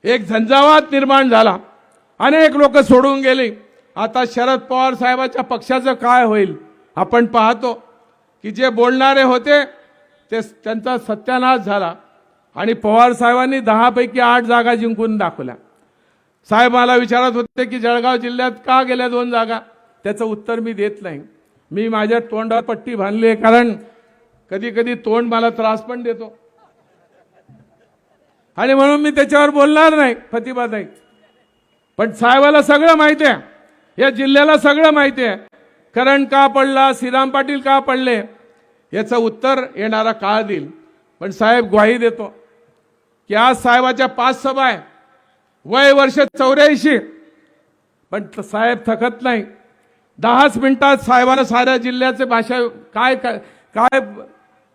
एक झंझावात निर्माण झाला, अनेक लोक सोडून गेली. आता शरद पवार साहेबाच्या पक्षाचं काय होईल आपण पाहतो की जे बोलणारे होते ते त्यांचा सत्यानाश झाला आणि पवार साहेबांनी 10 पैकी 8 जागा जिंकून दाखवल्या. साहेब मला विचारत होते की जळगाव जिल्ह्यात का गेल्या 2 जागा, त्याचं उत्तर मी देत नाही. मी माझ्या तोंडावर पट्टी बांधली आहे कारण कधी कधी तोंड मला त्रास पण देतो आणि म्हणून मी त्याच्यावर बोलणार नाही, प्रतिभा नाही. पण साहेबाला सगळं माहिती आहे, या जिल्ह्याला सगळं माहिती आहे. करण का पडला, श्रीराम पाटील का पडले याचं उत्तर येणारा काळ देईल. पण साहेब ग्वाही देतो की आज साहेबाच्या 5 सभा आहे, वय वर्ष 84, पण साहेब थकत नाही. 10 मिनिटात साहेबांना साऱ्या जिल्ह्याचे भाषा काय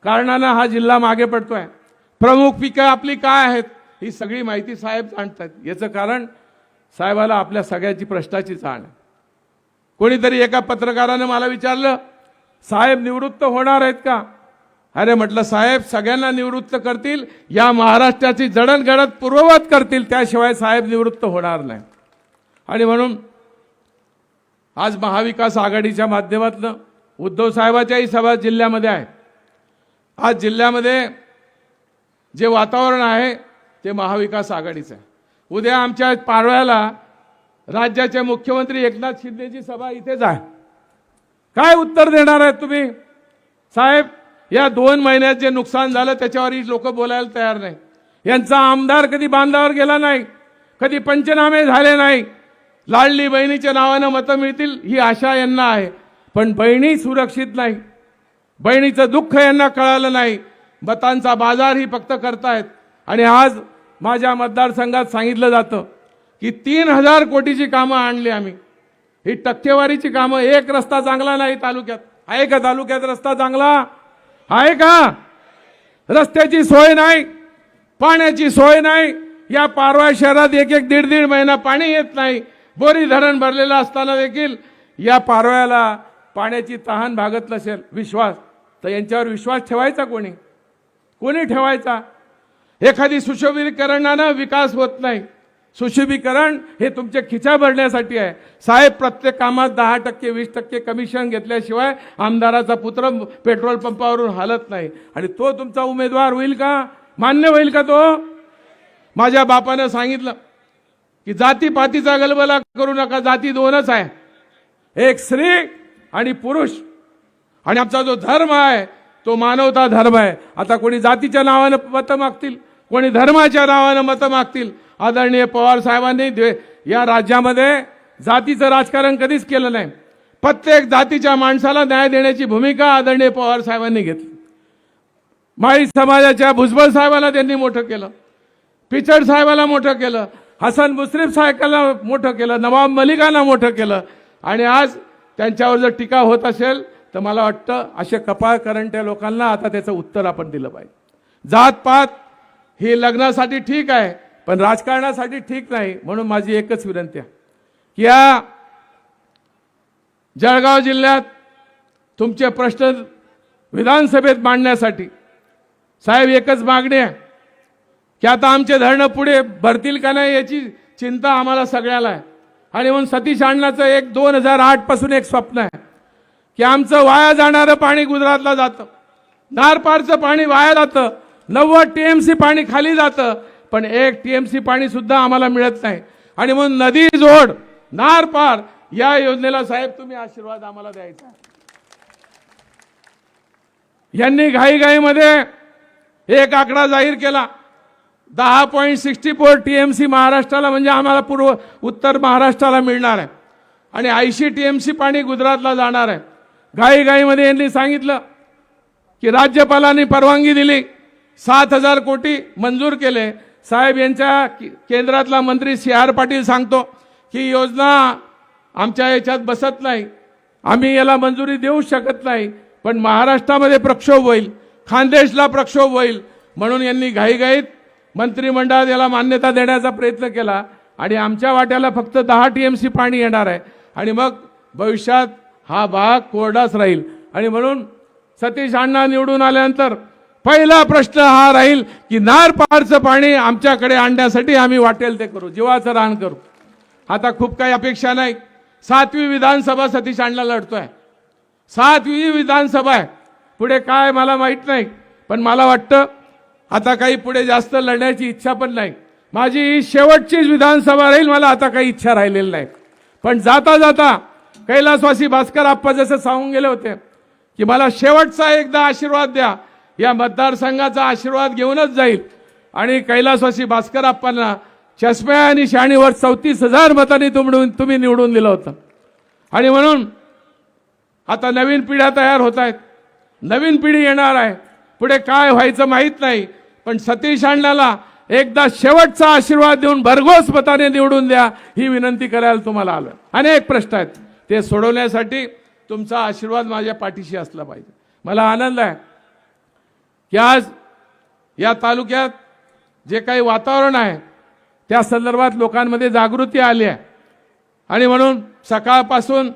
कारणानं हा जिल्हा मागे पडतोय, प्रमुख पिकं आपली काय आहेत ही सगळी माहिती साहेब जाणतात. याचं कारण साहेबाला आपल्या सगळ्याची प्रश्नाची जाण आहे. कोणीतरी एका पत्रकाराने मला विचारलं साहेब निवृत्त होणार आहेत का. अरे म्हटलं साहेब सगळ्यांना निवृत्त करतील, या महाराष्ट्राची जडणघडण पूर्ववत करतील, त्याशिवाय साहेब निवृत्त होणार नाही. आणि म्हणून आज महाविकास आघाडीच्या माध्यमातून उद्धव साहेबाच्याही सभा जिल्ह्यामध्ये आहे. आज जिल्ह्यामध्ये जे वातावरण आहे ते महाविकास आघाडीचं आहे. उद्या आमच्या पारव्याला राज्याचे मुख्यमंत्री एकनाथ शिंदेची सभा इथेच आहे. काय उत्तर देणार आहेत तुम्ही साहेब. या 2 महिन्यात जे नुकसान झालं त्याच्यावर ही लोक बोलायला तयार नाही. यांचा आमदार कधी बांधावर गेला नाही, कधी पंचनामे झाले नाही. लाडली बहिणीच्या नावानं मतं मिळतील ही आशा यांना आहे, पण बहिणी सुरक्षित नाही. बहिणीचं दुःख यांना कळालं नाही. मतांचा बाजार ही फक्त करतायत. आणि आज माझ्या मतदारसंघात सांगितलं जातं की 3,000 कोटीची कामं आणली आम्ही. ही टक्केवारीची कामं. एक रस्ता चांगला नाही तालुक्यात. आहे का तालुक्यात रस्ता चांगला आहे का. रस्त्याची सोय नाही. पाण्याची सोय नाही. या पारवा शहरात एक एक दीड दीड महिना पाणी येत नाही. बोरी धरण भरलेलं असताना देखील या पारव्याला पाण्याची तहान भागत नसेल. विश्वास तर यांच्यावर विश्वास ठेवायचा कोणी ठेवायचा? एखादी सुशोभीकरणानं विकास होत नाही. सुशोभीकरण हे तुमच्या खिचा भरण्यासाठी आहे. साहेब, प्रत्येक कामात 10%, 20% कमिशन घेतल्याशिवाय आमदाराचा पुत्र पेट्रोल पंपावरून हालत नाही. आणि तो तुमचा उमेदवार होईल का? मान्य होईल का तो? माझ्या बापानं सांगितलं की जातीपातीचा गलबला करू नका. जाती दोनच आहे, एक स्त्री आणि पुरुष. आणि आमचा जो धर्म आहे तो मानवता धर्म आहे. आता कोणी जातीच्या नावानं मतं मागतील, कोणी धर्माच्या नावानं मतं मागतील. आदरणीय पवार साहेबांनी या राज्यामध्ये जातीचं राजकारण कधीच केलं नाही. प्रत्येक जातीच्या माणसाला न्याय देण्याची भूमिका आदरणीय पवार साहेबांनी घेतली. माळी समाजाच्या भुजबळ साहेबांना त्यांनी मोठं केलं, पिचड साहेबाला मोठं केलं, हसन मुश्रीफ साहेबांना मोठं केलं, नवाब मलिकांना मोठं केलं. आणि आज त्यांच्यावर जर टीका होत असेल तर मला वाटतं असे कपाळ करंट्या लोकांना आता त्याचं उत्तर आपण दिलं पाहिजे. जातपात ही लग्नासाठी ठीक आहे पण राजकारणासाठी ठीक नाही. म्हणून माझी एकच विनंती आहे की या जळगाव जिल्ह्यात तुमचे प्रश्न विधानसभेत मांडण्यासाठी साहेब एकच मागणी आहे की आता आमचे धरणं पुढे भरतील का नाही याची चिंता आम्हाला सगळ्याला आहे. आणि म्हणून सतीश अण्णाचं एक 2008 पासून एक स्वप्न आहे की आमचं वाया जाणारं पाणी गुजरातला जातं, नारपारचं पाणी वाया जातं, 90 TMC पाणी खाली जातं, पण 1 TMC पाणी सुद्धा आम्हाला मिळत नाही. आणि म्हणून नदी जोड नारपार या योजनेला साहेब तुम्ही आशीर्वाद आम्हाला द्यायचा. यांनी घाईघाईमध्ये एक आकडा जाहीर केला, 10.64 TMC महाराष्ट्राला म्हणजे आम्हाला पूर्व उत्तर महाराष्ट्राला मिळणार आहे आणि 80 TMC पाणी गुजरातला जाणार आहे. घाईघाईमध्ये यांनी सांगितलं की राज्यपालांनी परवानगी दिली, 7,000 कोटी मंजूर केले. साहेब, यांच्या केंद्रातला मंत्री CR पाटील सांगतो की योजना आमच्या याच्यात बसत नाही, आम्ही याला मंजुरी देऊ शकत नाही, पण महाराष्ट्रामध्ये प्रक्षोभ होईल, खानदेशला प्रक्षोभ होईल. म्हणून यांनी घाईघाईत मंत्रिमंडळात याला मान्यता देण्याचा प्रयत्न केला आणि आमच्या वाट्याला फक्त 10 TMC पाणी येणार आहे. आणि मग भविष्यात हा भाग कोरडाच राहील. आणि म्हणून सतीश अण्णा निवडून आल्यानंतर पहिला प्रश्न हा राहील की नारपारचं पाणी आमच्याकडे आणण्यासाठी आम्ही वाटेल ते करू, जीवाचं रान करू. आता खूप काही अपेक्षा नाही. 7वी विधानसभा सतीश अण्णा लढतोय, 7वी विधानसभा आहे. पुढे काय मला माहित नाही, पण मला वाटतं आता काही पुढे जास्त लढण्याची इच्छा पण नाही. माझी ही शेवटचीच विधानसभा राहील, मला आता काही इच्छा राहिलेली नाही. पण जाता जाता कैलासवासी भास्कर आप्पा जसं सांगून गेले होते की मला शेवटचा एकदा आशीर्वाद द्या, या मतदारसंघाचा आशीर्वाद घेऊनच जाईल. आणि कैलासवासी भास्कर आप्पांना चष्म्या आणि शाणीवर 34,000 मतांनी तुम्ही निवडून दिलं होतं. आणि म्हणून आता नवीन पिढ्या तयार होत आहेत, नवीन पिढी येणार आहे. पुढे काय व्हायचं माहीत नाही, पण सतीश अण्णाला एकदा शेवटचा आशीर्वाद देऊन भरघोस मताने निवडून द्या ही विनंती करायला तुम्हाला आलो. अनेक प्रश्न आहेत, ते सोडवण्यासाठी तुमचा आशीर्वाद माझ्या पाठीशी असला पाहिजे. मला आनंद आहे की आज या तालुक्यात जे काही वातावरण आहे त्या संदर्भात लोकांमध्ये जागृती आली आहे. आणि म्हणून सकाळपासून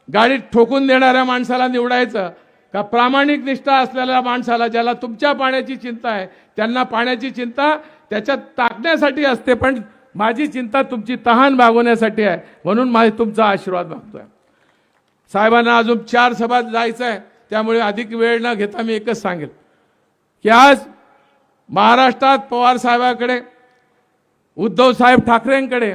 गाडीत ठोकून देणाऱ्या माणसाला निवडायचं का प्रामाणिक निष्ठा असलेल्या माणसाला, ज्याला तुमच्या पाण्याची चिंता आहे, त्यांना पाण्याची चिंता त्याच्यात टाकण्यासाठी असते, पण माझी चिंता तुमची तहान भागवण्यासाठी आहे. म्हणून तुमचा आशीर्वाद मागतोय. साहेबांना अजून 4 सभा जायचं आहे, त्यामुळे अधिक वेळ न घेता मी एकच सांगेल की आज महाराष्ट्रात पवार साहेबांकडे, उद्धव साहेब ठाकरेंकडे,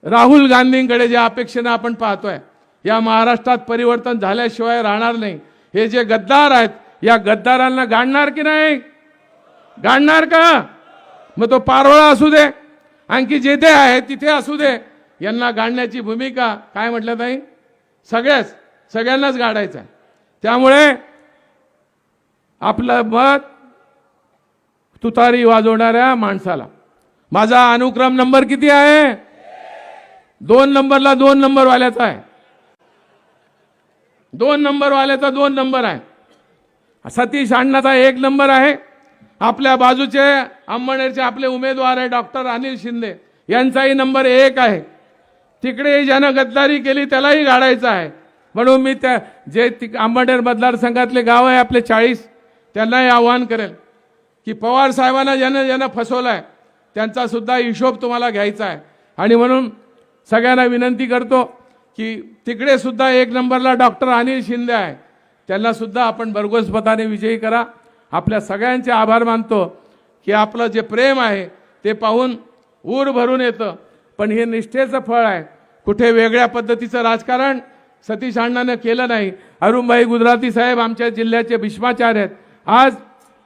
राहुल गांधींकडे ज्या अपेक्षेनं आपण पाहतोय, या महाराष्ट्रात परिवर्तन झाल्याशिवाय राहणार नाही. हे जे गद्दार आहेत, या गद्दारांना गाडणार की नाही? गाडणार का? मग तो पारोळा असू दे, आणखी जेथे आहे तिथे असू दे, यांना गाडण्याची भूमिका काय म्हटलं ताई, सगळ्यांनाच गाडायचं आहे. त्यामुळे आपलं मत तुतारी वाजवणाऱ्या माणसाला. माझा अनुक्रम नंबर किती आहे? 2 नंबरला 2 नंबर वाल्याचा आहे, 2 नंबर वाल्याचा 2 नंबर आहे. सतीश अण्णाचा 1 नंबर आहे आपल्या बाजूचे अंमळनेरचे आपले उमेदवार आहे डॉक्टर अनिल शिंदे, यांचाही नंबर 1 आहे. तिकडे ज्यानं गद्दारी केली त्यालाही गाडायचं आहे. म्हणून मी त्या जे अंमळनेर मतदारसंघातले गाव आहे आपले 40, त्यांनाही आवाहन करेल की पवार साहेबांना ज्यानं फसवलाय त्यांचा सुद्धा हिशोब तुम्हाला घ्यायचा आहे. आणि म्हणून सगळ्यांना विनंती करतो की तिकडे सुद्धा 1 नंबरला डॉक्टर अनिल शिंदे आहे, त्यांना सुद्धा आपण भरघोस मताने विजयी करा. आपल्या सगळ्यांचे आभार मानतो की आपलं जे प्रेम आहे ते पाहून ऊर भरून येतं. पण हे निष्ठेचं फळ आहे. कुठे वेगळ्या पद्धतीचं राजकारण सतीश अण्णानं केलं नाही. अरुणभाई गुजराती साहेब आमच्या जिल्ह्याचे भीष्माचार्य आहेत. आज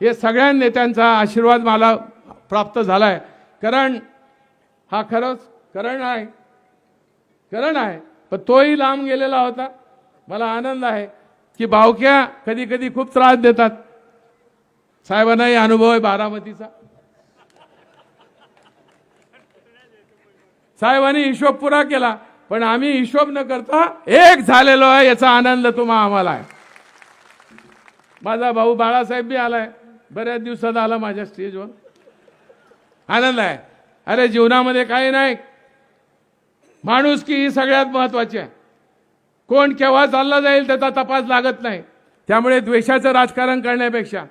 हे सगळ्या नेत्यांचा आशीर्वाद मला प्राप्त झाला आहे. करण हा खरंच करण आहे, पण तोही लांब गेलेला होता. मला आनंद आहे की भावक्या कधी कधी खूप त्रास देतात. साहेबांनाही अनुभव आहे बारामतीचा. साहेबांनी हिशोब पुरा केला, पण आम्ही हिशोब न करता एक झालेलो आहे, याचा आनंद आम्हाला आहे. माझा भाऊ बाळासाहेब बी आलाय, बऱ्याच दिवसात आला माझ्या स्टेजवर. आनंद आहे. अरे जीवनामध्ये काही नाही, माणुसकी ही सगळ्यात महत्वाची आहे. कोण केव्हा चालला जाईल त्याचा तपास लागत नाही. त्यामुळे द्वेषाचं राजकारण करण्यापेक्षा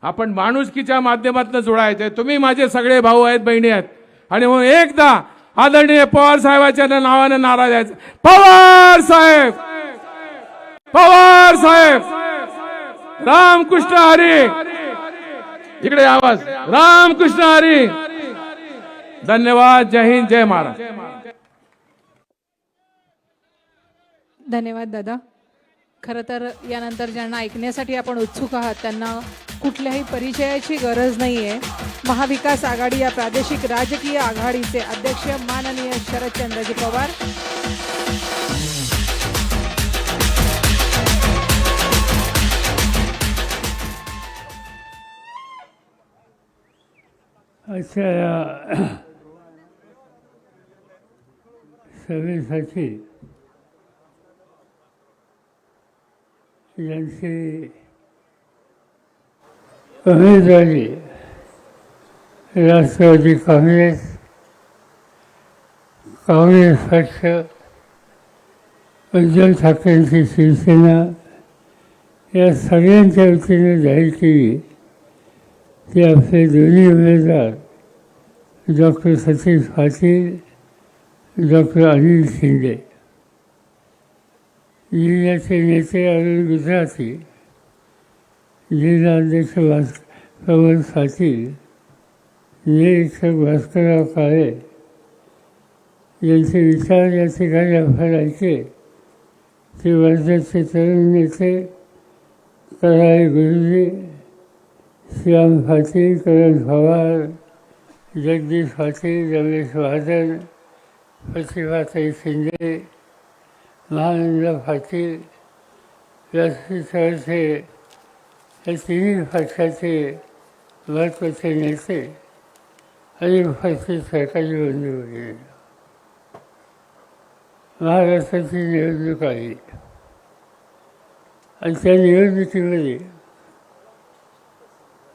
आपण माणुसकीच्या माध्यमातून जोडायचं. तुम्ही माझे सगळे भाऊ आहेत, बहिणी आहेत. आणि म्हणून एकदा आदरणीय पवार साहेबांच्या नावानं नारा द्यायचा. पवार साहेब, पवार साहेब, रामकृष्ण हरी. इकडे आवाज, रामकृष्ण हरी. धन्यवाद. जय हिंद, जय महाराष्ट्र. धन्यवाद दादा. खरं तर यानंतर ज्यांना ऐकण्यासाठी आपण उत्सुक आहात त्यांना कुठल्याही परिचयाची गरज नाही आहे. महाविकास आघाडी या प्रादेशिक राजकीय आघाडीचे अध्यक्ष माननीय शरदचंद्रजी पवार. आजच्या या सभेसाठी यांची उमेदवारी राष्ट्रवादी काँग्रेस पक्ष, उद्धव ठाकरेंची शिवसेना या सगळ्यांच्या वतीने जाहीर केली की आपले दोन्ही उमेदवार डॉक्टर सतीश पाटील, डॉक्टर अनिल शिंदे. जिल्ह्याचे नेते अरुण गुजराती, जिल्हाध्यक्ष प्रमोद पाटील, निरीक्षक भास्करराव काळे यांचे विचार या ठिकाणी आपण ऐकले. ते वर्ध्याचे तरुण नेते कराळे गुरुजी, श्याम पाटील, करण पवार, जगदीश पाटील, रमेश महाजन, प्रतिभाताई शिंदे, महानंद पाटील, व्यासपीठावरचे हे तिन्ही पक्षाचे महत्त्वाचे नेते आणि उपस्थित सरकारी बंधू वगैरे. महाराष्ट्राची निवडणूक आहे आणि त्या निवडणुकीमध्ये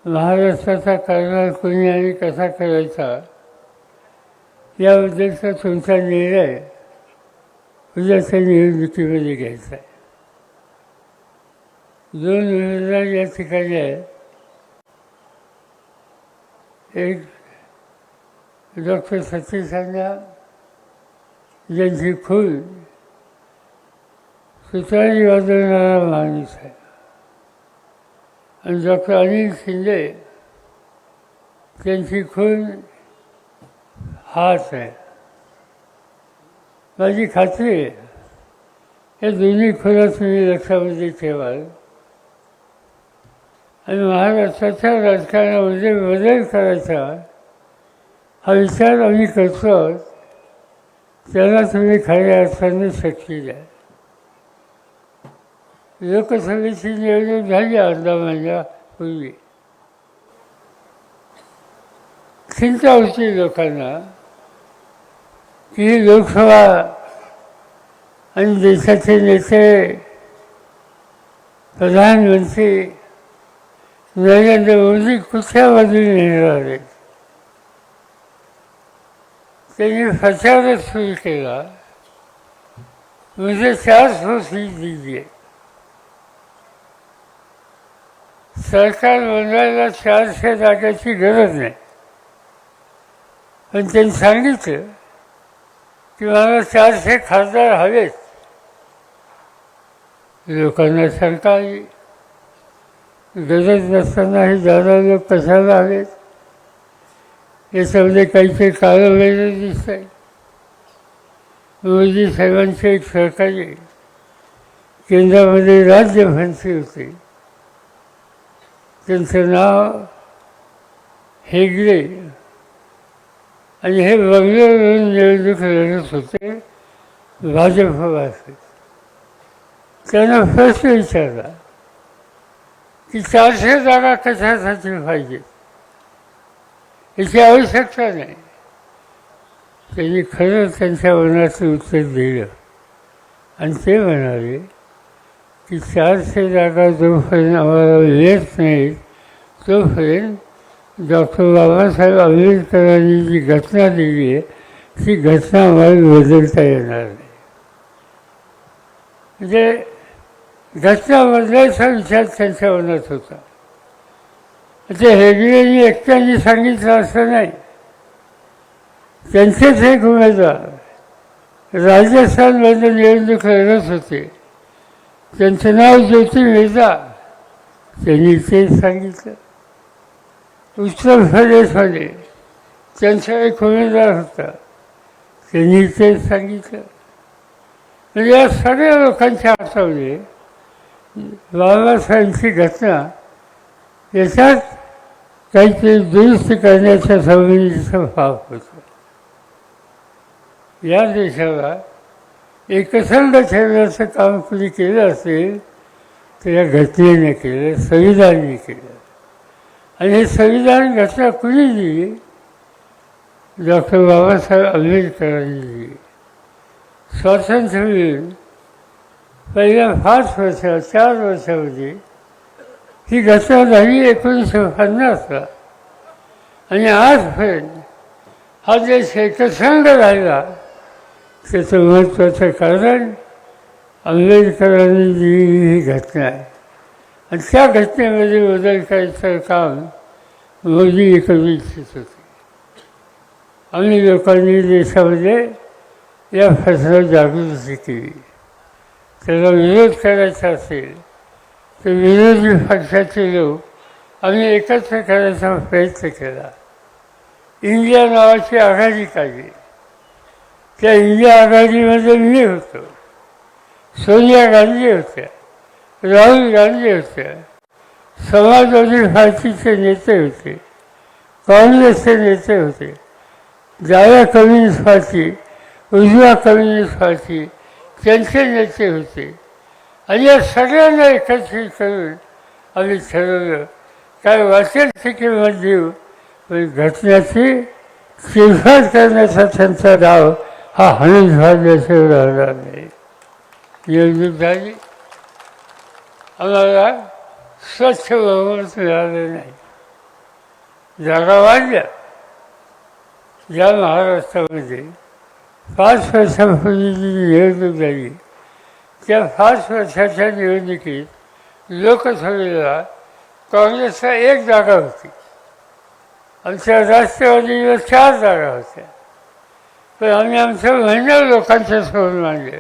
महाराष्ट्राचा कारभार कोणी आणि कसा करायचा याबद्दलचा तुमचा निर्णय उद्याच्या निवडणुकीमध्ये घ्यायचा आहे. 2 उमेदवार या ठिकाणी आहेत. एक डॉक्टर सतीश अण्णा ज्यांची खून सुतारी वाजवणारा माणूस आहे, आणि डॉक्टर अनिल शिंदे त्यांची खून हाच आहे. माझी खात्री आहे हे दोन्ही खुणा तुम्ही लक्षामध्ये ठेवाल आणि महाराष्ट्राच्या राजकारणामध्ये बदल करायचा हा विचार आम्ही करतो. त्याला तुम्ही खऱ्या अर्थाने शक्ती द्या. लोकसभेची निवडणूक झाली अर्धा महिन्यापूर्वी. चिंता होती लोकांना की लोकसभा आणि देशाचे नेते, प्रधानमंत्री नरेंद्र मोदी कुठल्या बाजूने येणार आहेत. त्यांनी प्रचारच सुरू केला. मुझे 400 सीट दीजिए. सरकार बनवायला 400 जागाची गरज नाही, पण त्यांनी सांगितलं की मला 400 खासदार हवेत. लोकांना शंका आली, गरज नसताना हे जादा लोक कशाला हवेत. याच्यामध्ये काहीतरी काळं वेगळं दिसत आहे. मोदी साहेबांचे एक सहकारी केंद्रामध्ये राज्यमंत्री होते, त्यांचं नाव हेगडे, आणि हे बंगलोरवरून निवडणूक लढत होते भाजपवासी. त्यांना प्रश्न विचारला की 400 जागा कशासाठी पाहिजे, याची आवश्यकता नाही. त्यांनी खरं त्यांच्या मनाचं उत्तर दिलं आणि ते म्हणाले की 400 जागा जोपर्यंत आम्हाला येत नाही तोपर्यंत डॉक्टर बाबासाहेब आंबेडकरांनी जी घटना दिली आहे ती घटना आम्हाला बदलता येणार नाही. म्हणजे घटना बदलायचा विचार त्यांच्या मनात होता. ते हेगडेंनी एकट्याने सांगितलं असं नाही. त्यांचेच एक उमेदवार राजस्थानमधून निवडणूक लढत होते, त्यांचं नाव ज्योती मेहता, त्यांनी ते सांगितलं. उत्तर प्रदेशमध्ये त्यांचा एक उमेदवार होता, त्यांनी ते सांगितलं. म्हणजे या सगळ्या लोकांच्या हातामध्ये बाबासाहेबांची घटना याच्यात काहीतरी दुरुस्त करण्याच्या संबंधीचं भाव होतं. या देशाला एकसंध ठेवण्याचं काम कुणी केलं असेल तर या घटनेने केलं, संविधानाने केलं. आणि हे संविधान घटना कुणी दिली? डॉक्टर बाबासाहेब आंबेडकरांनी दिली. स्वातंत्र्य मिळून पहिल्या 5 वर्षात 4 वर्षामध्ये ही घटना झाली 1950ला. आणि आजपर्यंत हा देश एकसंध राहिला त्याचं महत्त्वाचं कारण आंबेडकरांनी दिलेली ही घटना आहे. आणि त्या घटनेमध्ये बदल करायचं काम मोदी करू इच्छित होते. आम्ही लोकांनी देशामध्ये या प्रश्नावर जागृती केली. त्याला विरोध करायचा असेल तर विरोधी पक्षाचे लोक आम्ही एकत्र करायचा प्रयत्न केला. इंडिया नावाची आघाडी काढली. त्या इंडिया आघाडीमध्ये मी होतो, सोनिया गांधी होत्या, राहुल गांधी होत्या, समाजवादी पार्टीचे नेते होते, काँग्रेसचे नेते होते, डाव्या कम्युनिस्ट पार्टी, उजव्या कम्युनिस्ट पार्टी त्यांचे नेते होते. आणि या सगळ्यांना एकत्रित करून आम्ही ठरवलं काय वाटेल ते किंमत देऊ, पण घटनेची चिरफाड करण्याचा त्यांचा डाव हा हणून घालण्याशिवाय राहणार नाही. निवडणूक झाली, आम्हाला स्वच्छ बहुमत मिळालं नाही. जागा वाढल्या. या महाराष्ट्रामध्ये 5 वर्षापूर्वी जी निवडणूक झाली त्या 5 वर्षाच्या निवडणुकीत लोकसभेला काँग्रेसला 1 जागा होती. आमच्या राष्ट्रवादीला 4 जागा होत्या. पण आम्ही आमचं म्हणणं लोकांच्या समोर मांडलं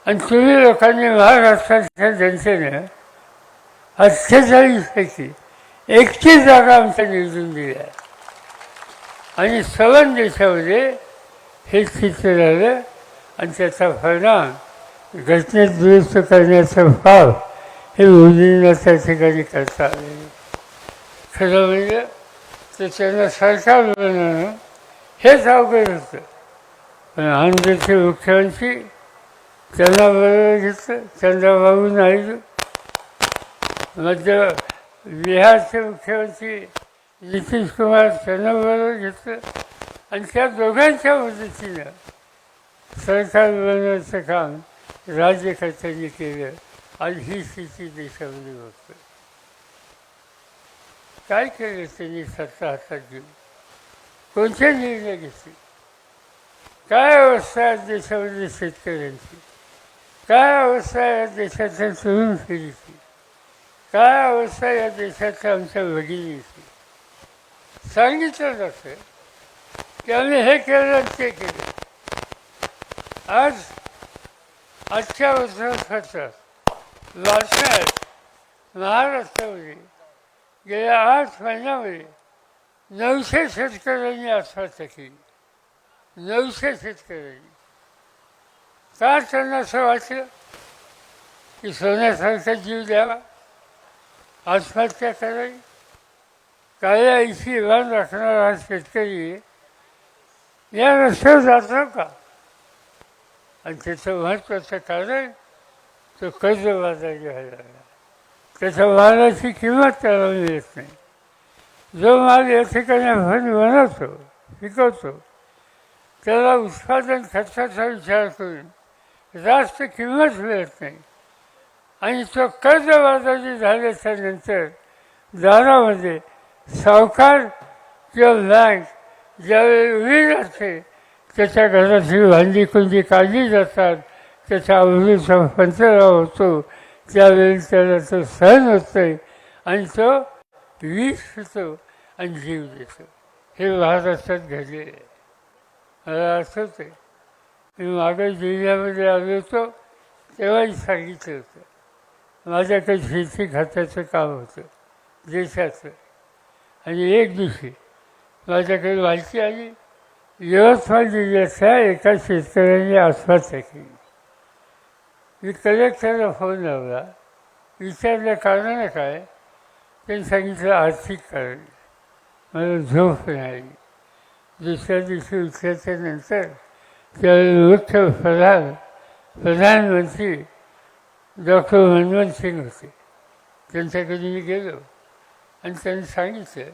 आणि तुम्ही लोकांनी महाराष्ट्राच्या जनतेनं 48 पैकी 31 जागा आमच्या निवडून दिल्या. आणि सवन देशामध्ये हे चित्र झालं आणि त्याचा परिणाम घटनेत दुरुस्त करण्याचं भाव हे मोदींना त्या ठिकाणी करता आले. खरं म्हणजे तर त्यांना सरकार बनवणं हेच अवघड होतं. पण आंध्रचे मुख्यमंत्री त्यांना बरोबर घेतलं, चंद्रबाबू नायडू. मध्य बिहारचे मुख्यमंत्री नितीश कुमार त्यांना बरोबर घेतलं आणि त्या दोघांच्या मदतीनं सरकार बनवण्याचं काम राज्यकर्त्यांनी केलं. आणि ही स्थिती देशामध्ये बघतो. काय केलं त्यांनी सत्ता हातात घेऊन, कोणते निर्णय घेतले, काय अवस्था आहे देशामध्ये शेतकऱ्यांची, काय अवस्था आहे या देशाच्या तरुण पिढीची, काय अवस्था या देशाच्या आमच्या भगिनीची. सांगितलं जातं की आम्ही हे केलं आणि ते केलं. आजच्या वर्षात वर्षात महाराष्ट्रामध्ये गेल्या 8 महिन्यामध्ये 900 शेतकऱ्यांनी आत्महत्या केली. 900 शेतकऱ्यांनी. का त्यांना असं वाटलं की सोन्यासारखा जीव द्यावा, आत्महत्या करावी? काळ्या ऐशी इमान राखणारा हा शेतकरी या रस्त्यावर जातो का? आणि त्याचं महत्त्वाचं कारण तो कर्जबाजारी व्हायला लागला. त्याच्या मालाची किंमत त्याला मिळत नाही. जो माल या ठिकाणी आपण बनवतो, पिकवतो, त्याला उत्पादन खर्चाचा विचार करून जास्त किंमत मिळत नाही. आणि तो कर्जबाजारी झाल्याच्या नंतर दारामध्ये सावकार किंवा बँक ज्यावेळी उभी राहते, त्याच्या घराची भांडी कुंडी काढली जातात, त्याच्या आवडीचा पंचराव होतो, त्यावेळी त्याला तो सहन होत नाही आणि तो विष होतो आणि जीव देतो. हे महाराष्ट्रात घडलेले आहे. मला आठवतं आहे, मी मागे जिल्ह्यामध्ये आलो होतो तेव्हाही सांगितलं होतं, माझ्याकडे शेती खात्याचं काम होतं देशाचं. आणि एक दिवशी माझ्याकडे माहिती आली, यवतमाळ जिल्ह्याच्या एका शेतकऱ्याने आत्महत्या केली. मी कलेक्टरला फोन लावला, विचारलं कारणानं काय? त्यांनी सांगितलं आर्थिक कारण. मला झोप नाही. दुसऱ्या दिवशी उठल्याच्या नंतर त्यावेळी मुख्य प्रधानमंत्री डॉक्टर मनमोहन सिंग होते. त्यांच्याकडे मी गेलो आणि त्यांनी सांगितलं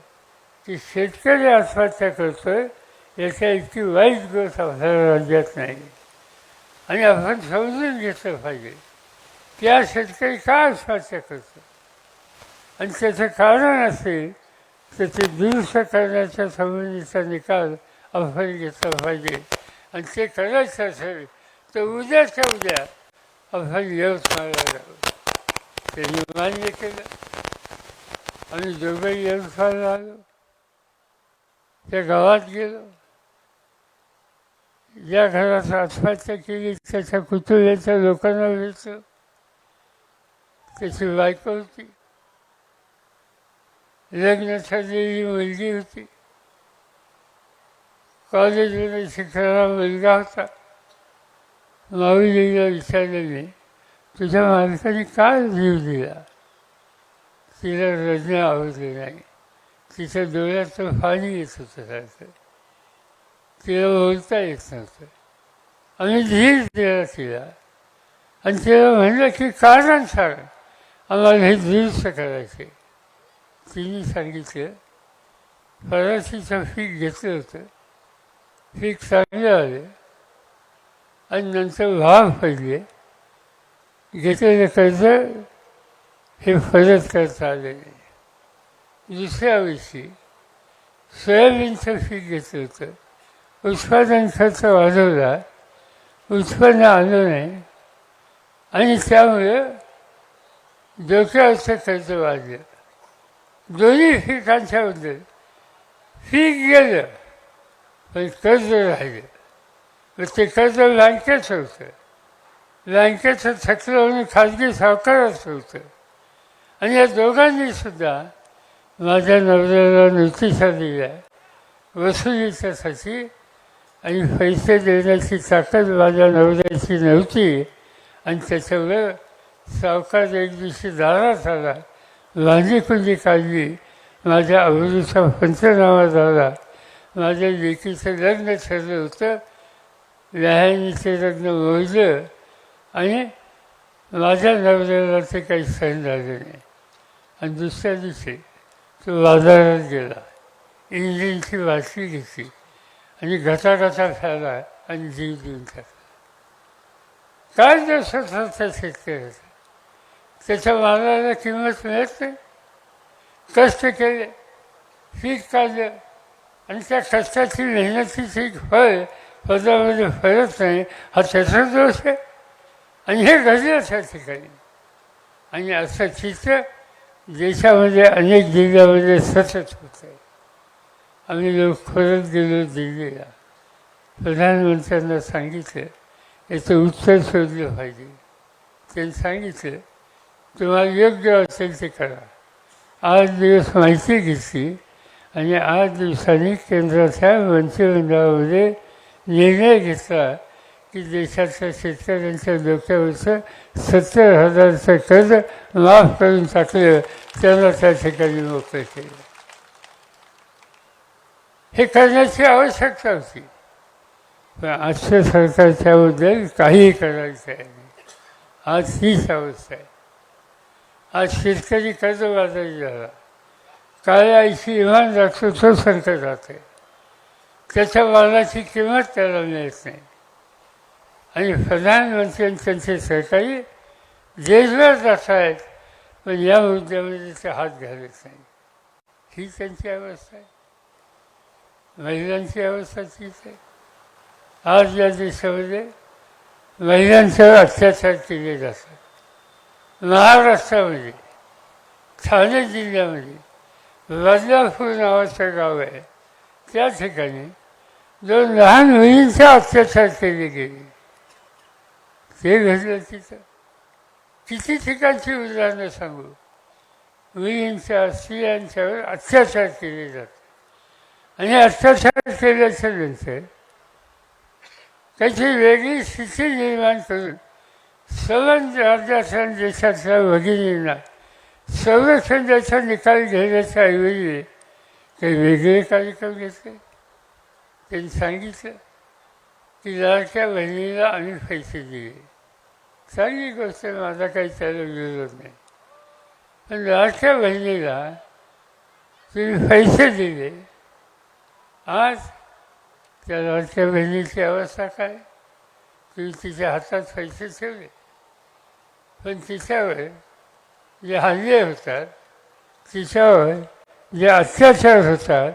की शेतकरी आत्महत्या करतोय याच्या इतकी वाईट गोष्ट आपल्या राज्यात नाही. आणि आपण समजून घेतलं पाहिजे की हा शेतकरी का आत्महत्या करतो आणि त्याचं कारण असेल तर ते दुरुस्त करण्याच्या संबंधीचा निकाल आपण घेतला पाहिजे. आणि ते करायचं असेल तर उद्याच्या उद्या आपण यवतमाळला जाऊ. त्यांनी मान्य केलं. आम्ही दोघंही यवतमाळला आलो. त्या गावात गेलो. ज्या घरात आत्महत्या केली त्याच्या कुटुंबाच्या लोकांना भेटलो. त्याची बायको होती, लग्न ठरलेली मुलगी होती, कॉलेजमध्ये शिकणारा मुलगा होता. माऊलीला विचारलं मी, तुझ्या मालकाने काय जीव दिला? तिला रडणं आवडलं नाही. तिच्या डोळ्यातलं पाणी येत होतं सारखं. तिला बोलता येत नव्हतं. आम्ही धीर दिला तिला आणि तिला म्हणलं की कारण सांग, आम्हाला हे दुरुस्त करायचे. तिने सांगितलं फराशीचं पीक घेतलं होतं, पीक चांगलं आलं आणि नंतर भाव पडले. घेतलेलं कर्ज हे परत करता आले नाही. दुसऱ्या वर्षी सोयाबीनचं पीक घेतलं होतं, उत्पादन खर्च वाढवला, उत्पन्न आलं नाही आणि त्यामुळे डोक्यावरचं कर्ज वाढलं. दोन्ही पिकांच्याबद्दल पीक गेलं पण कर्ज राहिलं. मग ते कर्ज बँकेचं होतं, बँकेचं थकलं म्हणून खाजगी सावकाराचं होतं. आणि या दोघांनी सुद्धा माझ्या नवऱ्याला नोटिसा दिल्या वसुलीच्यासाठी आणि पैसे देण्याची ताकद माझ्या नवऱ्याची नव्हती. आणि त्याच्यामुळे सावकार एक दिवशी दारात आला, भांडी कुंडी काढली, माझ्या आवडीचा पंचनामा झाला. माझ्या लेकीचं लग्न ठरलं होतं, व्याहानीचे लग्न मोडलं आणि माझ्या नवऱ्याला ते काही सहन झालं नाही. आणि दुसऱ्या दिवशी तो बाजारात गेला, इंजिनची बाटली घेतली आणि घटाघटा खाला आणि जीव देऊन टाकला. काय दोष होता त्या शेतकऱ्याचा? त्याच्या मालाला किंमत मिळत नाही. कष्ट केले, पीक काढलं आणि त्या कष्टाची मेहनतीची फळ पदामध्ये फळत नाही, हा त्याचा दोष आहे. आणि हे घडलं त्या ठिकाणी. आणि असं चित्र देशामध्ये अनेक जिल्ह्यामध्ये सतत होत आहे. आम्ही लोक परत गेलो दिल्लीला, प्रधानमंत्र्यांना सांगितलं याचं उत्तर शोधलं पाहिजे. त्यांनी सांगितलं तुम्हाला योग्य असेल ते करा. 8 दिवस माहिती घेतली आणि 8 दिवसांनी केंद्राच्या मंत्रिमंडळामध्ये निर्णय घेतला की देशाच्या शेतकऱ्यांच्या डोक्यावरचं 70,000चं कर्ज माफ करून टाकलं, त्यांना त्या ठिकाणी मोकळं केलं. हे करण्याची आवश्यकता होती. पण आजचं सरकार त्याबद्दल काहीही करायचं आहे. आज हीच अवस्था आहे. आज शेतकरी कर्जबाजारी झाला. काळ्या आईशी इमान राखतो तो संकटात आहे. त्याच्या मालाची किंमत त्याला मिळत नाही. आणि प्रधानमंत्री आणि त्यांचे सहकारी देशभर जात आहेत, पण या मुद्द्यामध्ये ते हात घालत नाही. ही त्यांची अवस्था आहे. महिलांची अवस्था तीच आहे. आज या देशामध्ये महिलांच्यावर अत्याचार केले जातात. महाराष्ट्रामध्ये ठाणे जिल्ह्यामध्ये बदलापूर नावाचं गाव आहे, त्या ठिकाणी 2 लहान मुलींचा अत्याचार केले गेले. ते घडलं तिथं. किती ठिकाणची उदाहरणं सांगू. मुलींच्या स्त्रियांच्यावर अत्याचार केले जातात. आणि अत्याचार केल्याच्या नंतर त्याची वेगळी स्थिती निर्माण करून सर्व राज्याच्या देशातल्या भगिनींना संरक्षण द्यायचा निकाल घेण्याच्या ऐवजी काही वेगळे कार्यक्रम घेतले. त्यांनी सांगितलं की लाडक्या बहिणीला आम्ही पैसे दिले. चांगली गोष्ट, माझा काही त्याला विरोध नाही. पण लाडक्या बहिणीला तुम्ही पैसे दिले, आज त्या लाडक्या बहिणीची अवस्था काय. तुम्ही तिच्या हातात पैसे ठेवले, पण तिच्यावर जे हल्ले होतात, तिच्यावर जे अत्याचार होतात,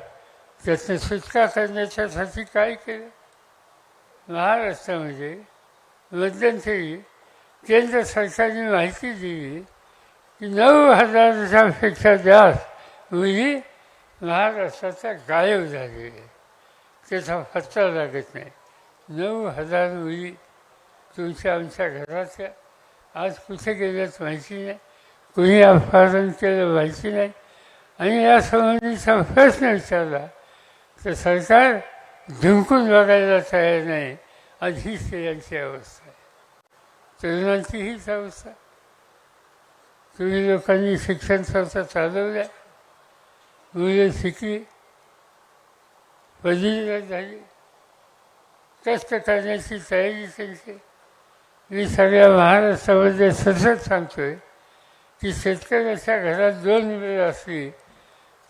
त्यातनं सुटका करण्याच्यासाठी काय केलं. महाराष्ट्रामध्ये मध्यंतरी केंद्र सरकारने माहिती दिली की 9,000पेक्षा जास्त मुली महाराष्ट्राच्या गायब झालेल्या आहेत. त्याचा पत्ता लागत नाही. 9,000 मुली तुमच्या आमच्या घराच्या आज कुठे गेल्यात माहिती नाही. कुणी अपहरण केलं माहिती नाही. आणि यासंबंधीचा प्रश्न विचारला तर सरकार झुंकून बघायला तयार नाही. आज ही स्त्रियांची अवस्था आहे. तरुणांची हीच अवस्था. तुम्ही लोकांनी शिक्षण संस्था चालवल्या, मुलं शिकली, पदवीधर झाली, कष्ट करण्याची तयारी त्यांची. मी सगळ्या महाराष्ट्रामध्ये सतत सांगतोय की शेतकऱ्याच्या घरात 2 मुलं असली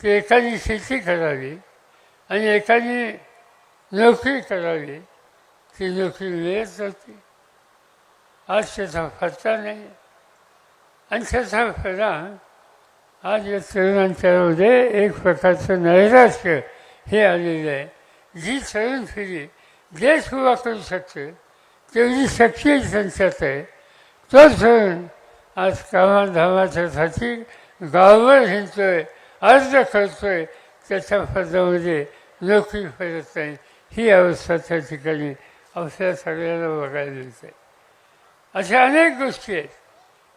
तर एकाने शेती करावी आणि एकाने नोकरी करावी. ती नोकरी मिळत नव्हती. आज त्याचा पत्ता नाही. आणि त्याचा परिणाम आज या तरुणांच्यामध्ये एक प्रकारचं नैराश्य हे आलेलं आहे. जी तरुण पिढी देश उभा करू शकते तेवढी शक्ती त्यांच्यात आहे. तो तरुण आज कामाधामाच्यासाठी गावभर हिंडतोय, अर्ज करतोय, त्याच्या पदामध्ये नोकरी करत नाही. ही अवस्था त्या ठिकाणी आपल्या सगळ्यांना बघायला मिळते. अशा अनेक गोष्टी आहेत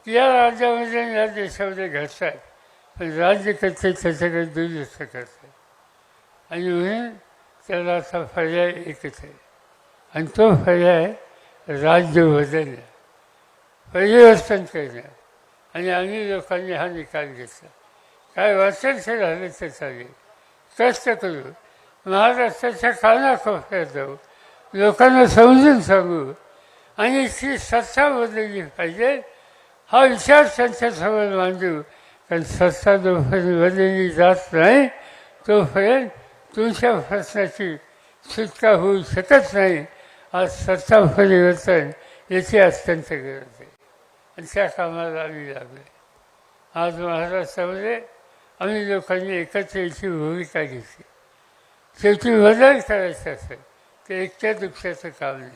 की या राज्यामध्ये या देशामध्ये घडतात, पण राज्यकर्ते त्याच्याकडे दुर्लक्ष करतात. आणि म्हणून त्याला असा पर्याय एकच आहे, आणि तो पर्याय राज्य बदलणं, परिवर्तन करणं. आणि आम्ही लोकांनी हा निकाल घेतला. काय वाचन झालं तर चालेल, कष्ट करू, महाराष्ट्राच्या कानाकोपऱ्यात जाऊ, लोकांना समजून सांगू आणि ती सत्ता बदलली पाहिजे हा विचार त्यांच्यासमोर मांडू. कारण सत्ता जोपर्यंत बदलली जात नाही तोपर्यंत तुमच्या प्रश्नाची सुटका होऊ शकत नाही. आज सत्ता परिवर्तन याची अत्यंत गरज आहे आणि त्या कामाला आम्ही लागले. आज महाराष्ट्रामध्ये आम्ही लोकांनी एकत्र याची भूमिका घेतली. शेवटी बदल करायचा असेल तर एकट्या दुसऱ्याचं काम नाही.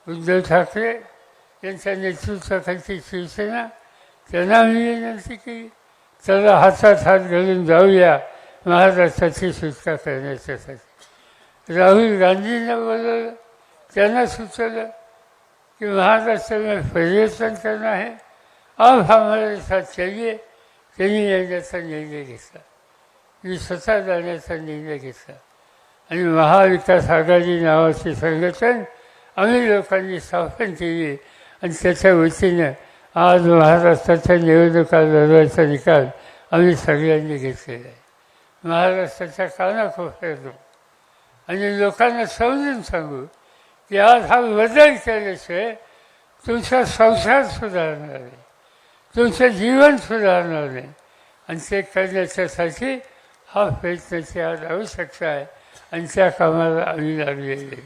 उद्धव ठाकरे यांच्या नेतृत्वाखालची शिवसेना त्यांना आम्ही विनंती केली, चला हातात हात घालून जाऊया महाराष्ट्राची सुटका करण्याच्यासाठी. राहुल गांधींना बोलवलं, त्यांना सुचवलं कि महाराष्ट्र में परिवर्तन करना है, अब हमारे साथ चलिए. त्यांनी येण्याचा निर्णय घेतला, मी स्वतः जाण्याचा निर्णय घेतला आणि महाविकास आघाडी नावाचे संघटन आम्ही लोकांनी स्थापन केली आणि त्याच्या वतीनं आज महाराष्ट्राच्या निवडणुका लढवायचा निकाल आम्ही सगळ्यांनी घेतलेला आहे. महाराष्ट्राच्या कानाकोपऱ्यातून आणि लोकांना समजून सांगू की आज हा बदल केल्याशिवाय तुमचा संसार सुधारणार नाही, तुमचं जीवन सुधारणार नाही. आणि ते करण्याच्यासाठी हा प्रयत्नाची आज आवश्यकता आहे आणि त्या कामाला आम्ही लागलेले.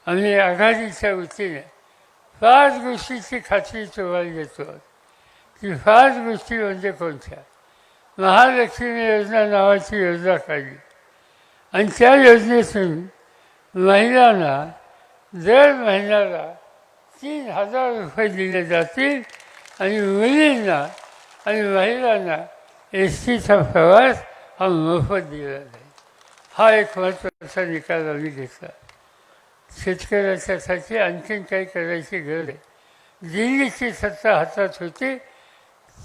आम्ही आघाडीच्या वतीने 5 गोष्टीची खात्री तुम्हाला देतो. की 5 गोष्टी म्हणजे कोणत्या? महालक्ष्मी योजना नावाची योजना काढली आणि त्या योजनेतून महिलांना दर महिन्याला 3,000 रुपये दिले जातील आणि मुलींना आणि महिलांना एसटीचा प्रवास हा मोफत दिला जाईल. हा एक महत्त्वाचा निकाल आम्ही घेतला. शेतकऱ्याच्यासाठी आणखीन काही करायची गरज आहे. दिल्लीची सत्ता हातात होती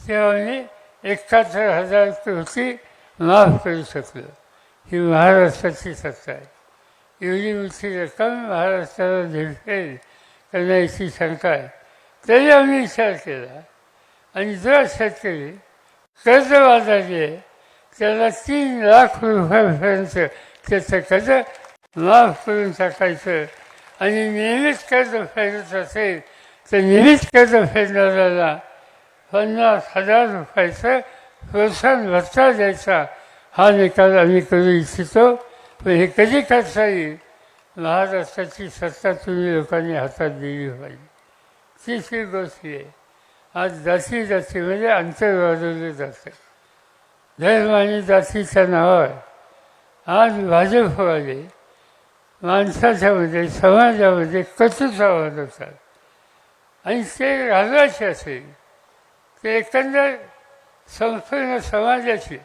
तेव्हा मी 71,000 कोटी माफ करू शकलो. ही महाराष्ट्राची सत्ता आहे. एवढी मोठी रक्कम महाराष्ट्राला भेटेल करण्याची शंका आहे. तरी आम्ही विचार केला आणि जो शेतकरी कर्जबाजारी आहे त्याला 3 लाख रुपयापर्यंत त्याचं कर्ज माफ करून टाकायचं आणि नियमित कर्ज फेडत असेल तर नियमित कर्ज फेडणाऱ्याला 50,000 रुपयाचं प्रोत्साहन भत्ता द्यायचा. हा निकाल आम्ही करू इच्छितो. पण हे कधी करता येईल? महाराष्ट्राची सत्ता तुम्ही लोकांनी हातात दिली पाहिजे. तिसरी गोष्ट आहे, आज जातीमध्ये अंतर वाढवले जाते. धर्म आणि जातीच्या नावावर आज भाजपवाले माणसाच्यामध्ये समाजामध्ये कचूचा वाढवतात आणि ते घालवायचे असेल ते एकंदर संपूर्ण समाजाची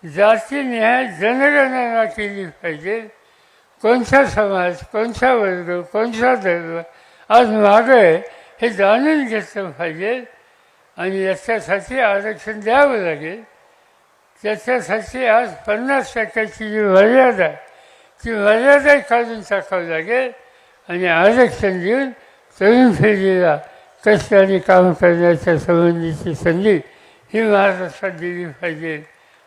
जातीनिहाय जनगणना केली पाहिजे. कोणता समाज, कोणता वर्ग, कोणता धर्म आज मागं आहे हे जाणून घेतलं पाहिजे आणि याच्यासाठी आरक्षण द्यावं लागेल. त्याच्यासाठी आज 50% जी मर्यादा आहे ती मर्यादाही काढून टाकावं लागेल आणि आरक्षण देऊन तरुण पिढीला कष्टाने काम करण्याच्या संबंधीची संधी ही महाराष्ट्रात दिली पाहिजे.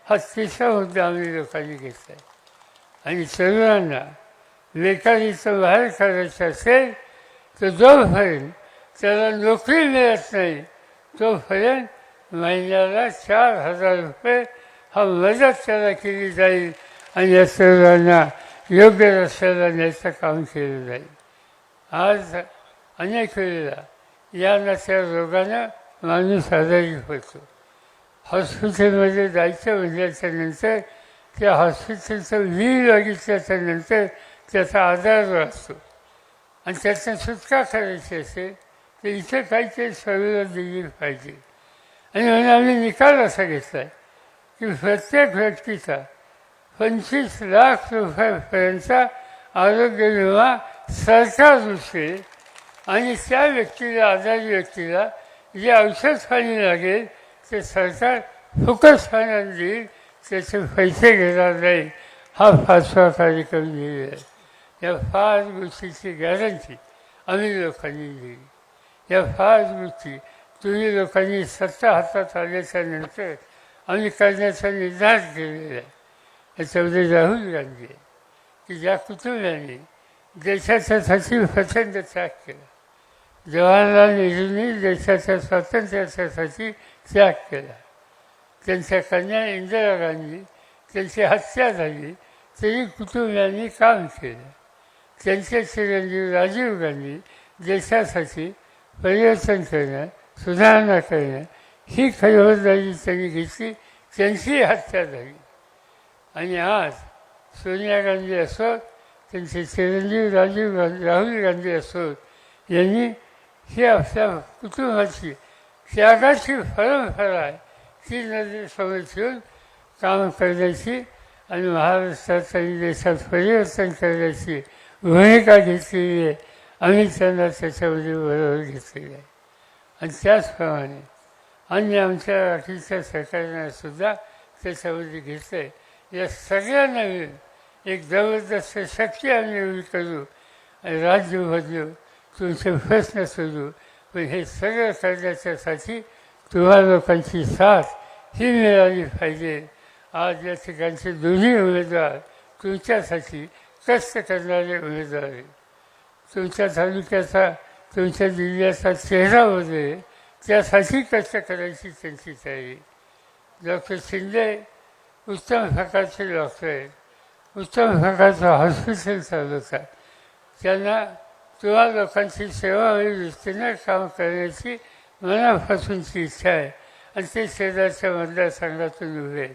हा तिसरा मुद्दा आम्ही लोकांनी घेतला आहे. आणि तरुणांना बेकारीचं बाहेर काढायचं असेल तर जोपर्यंत त्याला नोकरी मिळत नाही तोपर्यंत महिन्याला 4,000 रुपये हा मदत त्याला केली जाईल आणि या तरुणांना योग्य रस्त्याला न्यायचं काम केलं जाईल. आज अनेक वेळेला या नशा रोगानं माणूस आजारी होतो. हॉस्पिटलमध्ये जायचं म्हटल्याच्यानंतर त्या हॉस्पिटलचं बिल बघितल्याच्या नंतर त्याचा आजार असतो आणि त्याचा सुटका करायची असेल तर इथे काहीतरी सवलत दिली पाहिजे. आणि म्हणून आम्ही निकाल असा घेतला आहे की प्रत्येक व्यक्तीचा 25 लाख रुपयापर्यंतचा आरोग्य विमा सरकार उचलेल आणि त्या व्यक्तीला, आजारी व्यक्तीला जे औषध पाणी लागेल ते सरकार फुकट पाण्यात देईल, त्याचे पैसे घेणार नाही. हा 5वा कार्यक्रम दिलेला आहे. या 5 गोष्टीची गॅरंटी आम्ही लोकांनी दिली. या 5 गोष्टी तुम्ही लोकांनी सत्ता हातात आल्याच्या नंतर आम्ही करण्याचा निर्धार केलेला आहे. याच्यामध्ये राहुल गांधी आहे की ज्या कुटुंबाने देशाच्यासाठी प्रचंड त्याग केला. जवाहरलाल नेहरूंनी देशाच्या स्वातंत्र्यासाठी त्याग केला. त्यांच्या कन्या इंदिरा गांधी त्यांची हत्या झाली तरी कुटुंबियांनी काम केलं. त्यांचे चिरंजीव राजीव गांधी देशासाठी परिवर्तन करणं, सुधारणा करणं ही खबरदारी त्यांनी घेतली. त्यांची हत्या झाली. आणि आज सोनिया गांधी असोत, त्यांचे चिरंजीव राहुल गांधी असोत, यांनी ही आपल्या कुटुंबाची त्यागाची परंपरा आहे ती नजरेसमोर ठेवून काम करण्याची आणि महाराष्ट्रात आणि देशात परिवर्तन करण्याची भूमिका घेतलेली आहे. आम्ही त्यांना त्याच्यामध्ये बरोबर घेतलेलं आहे. आणि त्याचप्रमाणे अन्य आमच्या बाकीच्या सरकारनं सुद्धा त्याच्यामध्ये घेतलं आहे. या सगळ्यांना मिळून एक जबरदस्त शक्ती आम्ही उभी करू आणि राज्य बदलू, तुमचे प्रश्न सोडू. पण हे सगळं करण्याच्यासाठी तुम्हा लोकांची साथ ही मिळाली पाहिजे. आज या ठिकाणचे दोन्ही उमेदवार तुमच्यासाठी कष्ट करणारे उमेदवार आहेत. तुमच्या तालुक्याचा, तुमच्या जिल्ह्याचा चेहरा बदलेल त्यासाठी कष्ट करायची त्यांची तयारी. डॉक्टर शिंदे उत्तम प्रकारचे डॉक्टर आहेत, उत्तम प्रकारचं हॉस्पिटल चालवतात. त्यांना तुम्हा लोकांची सेवा होईल दृष्टीने काम करण्याची मनापासूनची इच्छा आहे आणि ते शेजारच्या मतदारसंघातून उभे आहेत.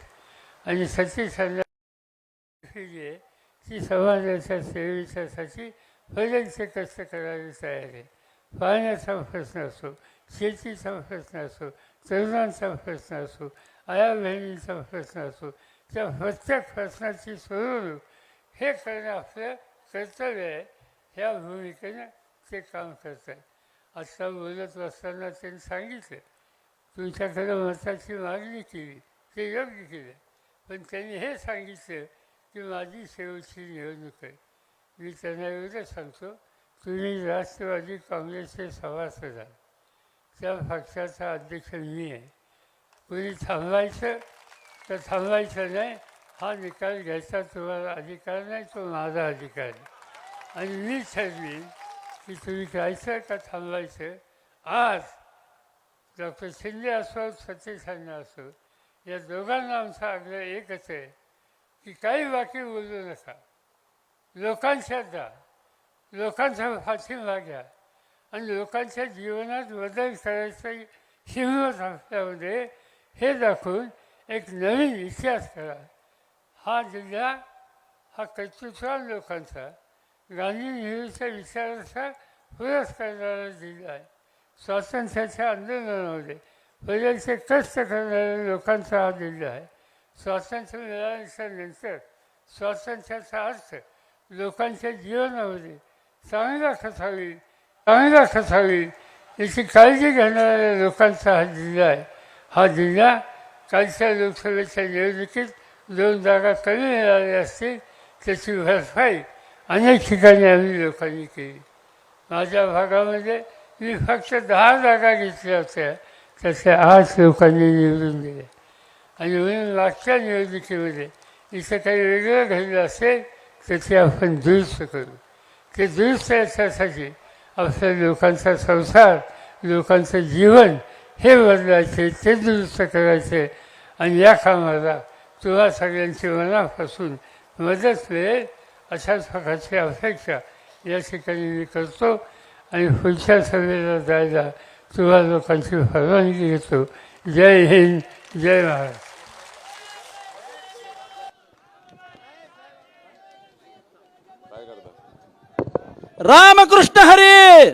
आणि सतीश अण्णा ती समाजाच्या सेवेच्यासाठी पहिल्यांचे कष्ट करायला तयार आहे. पाण्याचा प्रश्न असो, शेतीचा प्रश्न असो, तरुणांचा प्रश्न असो, आया बहिणींचा प्रश्न असो, त्या प्रत्येक प्रश्नाची सोडवणूक हे करणं आपलं कर्तव्य आहे. ह्या भूमिकेनं ते काम करत आहेत. आत्ता बोलत असताना त्यांनी सांगितलं तुमच्याकडे मताची मागणी केली, ते योग्य केलं. पण त्यांनी हे सांगितलं की माझी शेवटची निवडणूक आहे. मी त्यांना एवढं सांगतो, तुम्ही राष्ट्रवादी काँग्रेसचे सभासद आहात, त्या पक्षाचा अध्यक्ष मी आहे. कुणी थांबायचं तर थांबायचं नाही, हा निकाल घ्यायचा तुम्हाला अधिकार नाही, तो माझा अधिकार आहे. आणि मी ठरवीन की तुम्ही जायचं का थांबायचं. आज डॉक्टर शिंदे असो, सतीश अण्णा असो, या दोघांना आमचा आग्रह एकच आहे की काही बाकी बोलू नका. लोकांच्या जा, लोकांचा पाठिंबा घ्या आणि लोकांच्या जीवनात बदल करायची हिंमत आपल्यामध्ये हे दाखवून एक नवीन इतिहास करा. हा जिल्हा हा कर्तृत्ववान लोकांचा, गांधी नेहरूच्या विचाराचा पुरस करणारा जिल्हा आहे. स्वातंत्र्याच्या आंदोलनामध्ये पहिल्याचे कष्ट करणाऱ्या लोकांचा हा जिल्हा आहे. स्वातंत्र्य मिळाल्याच्या नंतर स्वातंत्र्याचा अर्थ लोकांच्या जीवनामध्ये चांगला कसा होईल याची काळजी घेणाऱ्या लोकांचा हा जिल्हा आहे. हा जिल्हा कालच्या लोकसभेच्या निवडणुकीत 2 जागा कमी मिळाल्या असतील त्याची भरपाई अनेक ठिकाणी आम्ही लोकांनी केली. माझ्या भागामध्ये मी फक्त 10 जागा घेतल्या होत्या, त्याच्या 8 लोकांनी निवडून दिले. आणि म्हणून मागच्या निवडणुकीमध्ये इथं काही वेगळं घडलं असेल तर ते आपण दुरुस्त करू. ते दुरुस्त याच्यासाठी आपल्या लोकांचा संसार, लोकांचं जीवन हे बदलायचे, ते दुरुस्त करायचे. आणि या कामाला तुम्हा सगळ्यांची मनापासून मदत मिळेल अशाच प्रकारची अपेक्षा या ठिकाणी मी करतो. आणि पुढच्या सभेला जायला तुम्हा लोकांची परवानगी घेतो. जय हिंद, जय महाराष्ट्र. रामकृष्ण हरी.